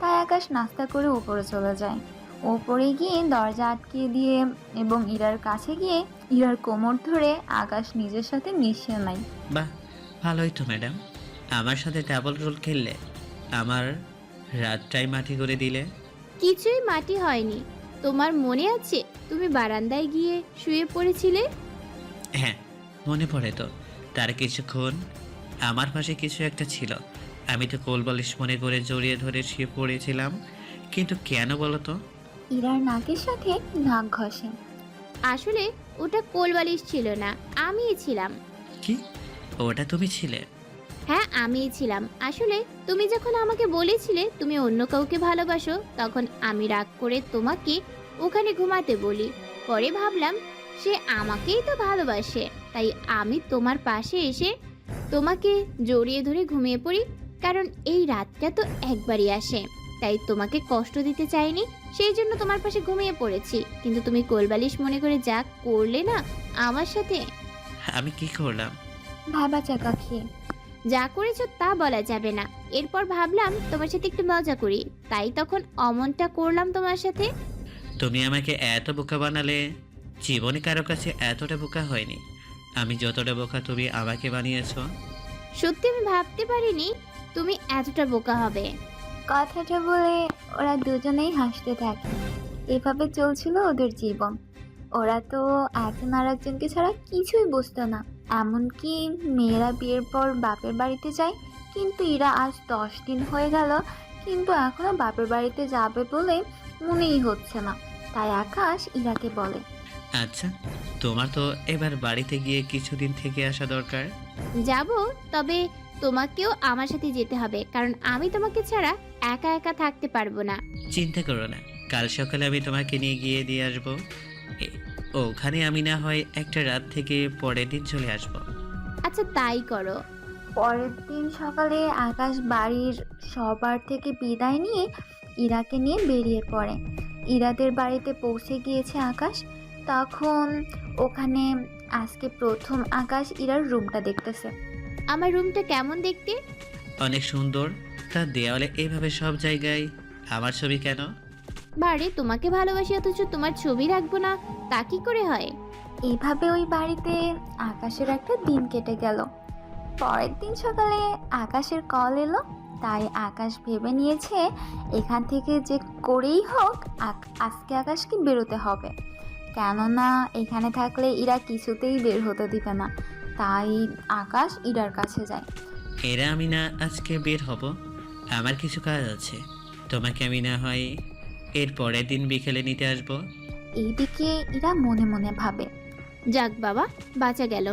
তাই আকাশ নাস্তা করে উপরে চলে যায়। ওপরে গিয়ে দরজা আটকিয়ে দিয়ে এবং ইরার কাছে গিয়ে ইরার কোমর ধরে আকাশ নিজের সাথে মিশিয়ে নেয়। বাহ, ভালোই তো ম্যাডাম, আমার সাথে ডাবল রোল খেললে, আমার রাতটাই মাটি করে দিলে। কিছুই মাটি হয়নি। তোমার মনে আছে তুমি বারান্দায় গিয়ে শুয়ে পড়েছিলে? হ্যাঁ, মনে পড়ে তো। তার কিছুক্ষণ আমার পাশে কিছু একটা ছিল। আমি তো কোলবালিশ মনে করে জড়িয়ে ধরে শুয়ে পড়েছিলাম। কিন্তু কেন বলো তো? ইরার নাকের সাথে নাক ঘষে। আসলে ওটা কোলবালিশ ছিল না, আমিই ছিলাম। কি? ওটা তুমি ছিলে? হ্যাঁ, আমিই ছিলাম। আসলে তুমি যখন আমাকে বলেছিলে তুমি অন্য কাউকে ভালোবাসো, তখন আমি রাগ করে তোমাকে ওখানে ঘুমাতে বলি। পরে ভাবলাম সে আমাকেই তো ভালোবাসে, তাই আমি তোমার পাশে এসে তোমাকে জড়িয়ে ধরে ঘুমিয়ে পড়ি। কারণ এই রাতটা তো একবারই আসে, তাই তোমাকে কষ্ট দিতে চাইনি, সেই জন্য তোমার পাশে ঘুমিয়ে পড়েছি। কিন্তু তুমি কোলবালিশ মনে করে যা করলে না আমার সাথে। আমি কি করলাম? ভাবা চাকা খেয়ে। যা করেছো তা বলা যাবে না। এরপর ভাবলাম তোমার সাথে একটু মজা করি, তাই তখন অমনটা করলাম তোমার সাথে। তুমি আমাকে এত বোকা বানালে। জীবনে কারো কাছে এতটা বোকা হয়নি। আমি যতটা বোকা তুমি আমাকে বানিয়েছো। সত্যি আমি ভাবতে পারিনি তুমি এতটা বোকা হবে। কথাটা বলে ওরা দুজনেই হাসতে থাকে। এভাবে চলছিল ওদের জীবন। ওরা তো একজন আর একজনকে ছাড়া কিছুই বুঝতো না। এমনকি মেয়েরা বিয়ের পর বাপের বাড়িতে যায়, কিন্তু এরা আজ 10 দিন হয়ে গেল, কিন্তু এখনো বাপের বাড়িতে যাবে বলে মনেই হচ্ছে না। তাই আকাশ ইরাকে বলে, আচ্ছা, তোমার তো এবার বাড়িতে গিয়ে কিছুদিন থেকে আসা দরকার। যাব, তবে তোমাকেও আমার সাথে যেতে হবে, কারণ আমি তোমাকে ছাড়া একা একা থাকতে পারবো না। চিন্তা করো না, কাল সকালে আমি তোমাকে নিয়ে গিয়ে দিয়ে আসবো। ওখানে আমি না হয় একটা রাত থেকে পরের দিন চলে আসবো। আচ্ছা তাই করো। পরের দিন সকালে আকাশ বাড়ির সবার থেকে বিদায় নিয়ে ইরাকে নিয়ে বেরিয়ে পড়ে। ইরাদের বাড়িতে পৌঁছে গিয়েছে আকাশ। তখন ওখানে আজকে প্রথম আকাশ ইরার রুমটা দেখতেছে। আমার রুমটা কেমন দেখতে? অনেক সুন্দর। তার দেওয়ালে এইভাবে সব জায়গায় আমার ছবি কেন? বাড়ি তোমাকে ভালোবাসি অথচ তোমার ছবি রাখবো না, তা কি করে হয়? এইভাবে ওই বাড়িতে আকাশের একটা দিন কেটে গেল। পরের দিন সকালে আকাশের কল এলো। তাই আকাশ ভেবে নিয়েছে এখান থেকে যে করেই হোক আজকে আকাশকে বেরোতে হবে, কেননা এখানে থাকলে ইরা কিছুতেই বের হতে দিবে না। তাই আকাশ ইরার কাছে যায়। এরা আমি না আজকে বের হব, আমার কিছু কাজ আছে। তোমাকে আমি না হয় এর পরের দিন বিকেলে নিতে আসবো। এইদিকে ইরা মনে মনে ভাবে, যাক বাবা, বাঁচা গেল।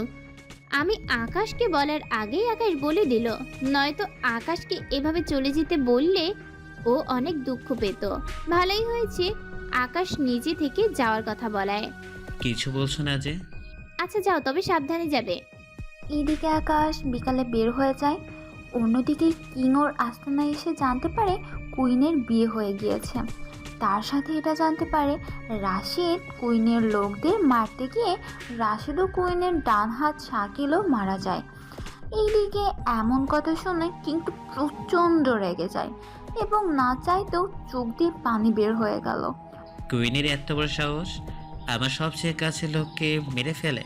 আমি আকাশকে বলার আগেই আকাশ বলে দিল, নয়তো আকাশকে এভাবে চলে যেতে বললে ও অনেক দুঃখ পেত। ভালোই হয়েছে আকাশ নিজে থেকে যাওয়ার কথা বলায়। কিছু বলছো না যে? আচ্ছা যাও, তবে সাবধানে যাবে। এইদিকে আকাশ বিকালে বের হয়ে যায়। অন্যদিকে কিং ওর আস্তানায় এসে জানতে পারে কুইনের বিয়ে হয়ে গিয়েছে। তার সাথে এটা জানতে পারে রাশিদ কুইনের লোকদের মারতে গিয়ে রাশিদ ও কুইনের ডান হাত শাকিলও মারা যায়। এইদিকে এমন কথা শুনে কিন্তু প্রচণ্ড রেগে যায় এবং না চাইতেও চোখ দিয়ে পানি বের হয়ে গেল। কুইনের এত বড় সাহস আমার সবচেয়ে কাছে লোককে মেরে ফেলে।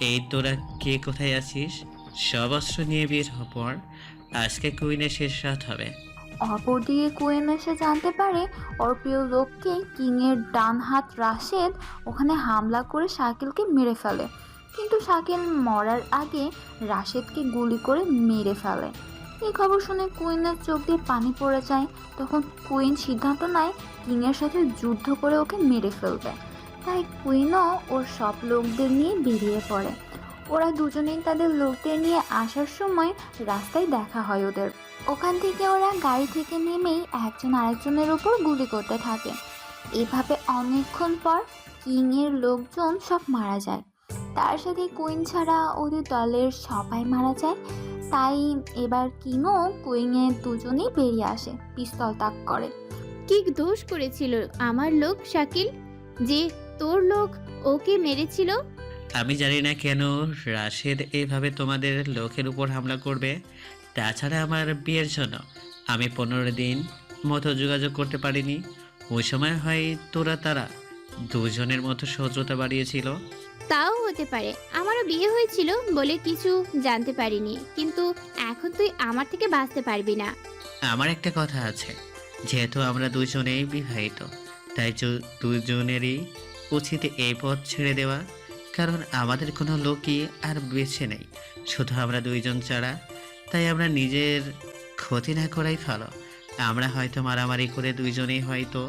এই তোরা কে কোথায় আছিস? সব অস্ত্র নিয়ে বের হওয়ার আজকে কুইনের শেষ রাত হবে। অপরদিকে কুইন এসে জানতে পারে ওর প্রিয় লোককে কিংয়ের ডান হাত রাশেদ ওখানে হামলা করে শাকিলকে মেরে ফেলে, কিন্তু শাকিল মরার আগে রাশেদকে গুলি করে মেরে ফেলে। এই খবর শুনে কুইনের চোখ দিয়ে পানি পড়ে যায়। তখন কুইন সিদ্ধান্ত নেয় কিংয়ের সাথে যুদ্ধ করে ওকে মেরে ফেলবে। তাই কুইনও ওর সব লোকদের নিয়ে বেরিয়ে পড়ে। ওরা দুজনেই তাদের লোকদের নিয়ে আসার সময় রাস্তায় দেখা হয় ওদের। ওখান থেকে ওরা গাড়ি থেকে নেমেই একজন আরেকজনের উপর গুলি করতে থাকে। এভাবে অনেকক্ষণ পর কিংয়ের লোকজন সব মারা যায়। তার সাথে কুইন ছাড়া ওদের দলের সবাই মারা যায়। তাই এবার কিংও কুইনের দুজনেই বেরিয়ে আসে, পিস্তল তাক করে। কি দোষ করেছিল আমার লোক শাকিল যে তোর লোক ওকে মেরেছিল? আমি জানি না কেন রাশেদ এইভাবে তোমাদের লোকের উপর হামলা করবে। তাছাড়া আমার বিয়ের জন্য আমি 15 দিন মতো যোগাযোগ করতে পারিনি। ওই সময় হয় তারা দুজনের মতো শত্রুতা বাড়িয়েছিল। তাও হতে পারে, আমারও বিয়ে হয়েছিল বলে কিছু জানতে পারিনি, কিন্তু এখন তুই আমার থেকে বাঁচতে পারবি না। আমার একটা কথা আছে, যেহেতু আমরা দুজনেই বিবাহিত, তাই দুজনেরই উচিত এই পথ ছেড়ে দেওয়া, কারণ আমাদের কোনো লোকই আর বেছে নেই, শুধু আমরা দুইজন ছাড়া। তাই আমরা নিজের ক্ষতি না করাই ভালো। আমরা হয়তো মারামারি করে দুইজনেই হয়তো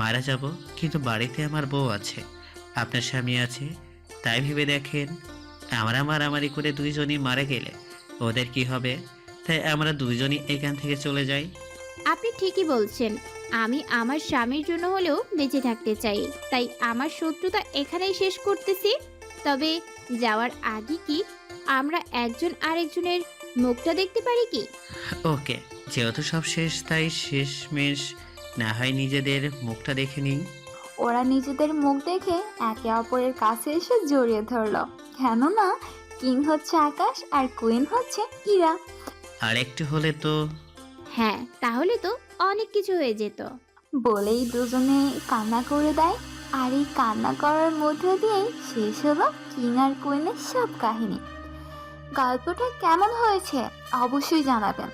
মারা যাব, কিন্তু বাড়িতে আমার বউ আছে, আপনার স্বামী আছে। তাই ভেবে দেখেন, আমরা মারামারি করে দুইজনই মারা গেলে ওদের কি হবে? তাই আমরা দুইজনই এখান থেকে চলে যাই। আপনি ঠিকই বলছেন। আমি আমার স্বামীর জন্য হলেও বেঁচে থাকতে চাই, তাই আমার শত্রুতা এখানেই শেষ করতেছি। তবে যাওয়ার আগে কি আমরা একজন আরেকজনের মুখটা দেখতে পারি কি? ওকে, যেহেতু সব শেষ, তাই শেষমেশ না হয় নিজেদের মুখটা দেখে নিই। ওরা নিজেদের মুখ দেখে একে অপরের কাছে এসে জড়িয়ে ধরলো, কেননা কিং হচ্ছে আকাশ আর কুইন হচ্ছে ইরা। আর একটু হলে তো হ্যাঁ, তাহলে তো অনেক কিছু হয়ে যেত। বলেই দুজনে কান্না করে দেয়। আর এই কান্না করার মধ্যে দিয়েই শেষ হলো কিং আর কুইনের সব কাহিনী। গল্পটা কেমন হয়েছে অবশ্যই জানাবেন।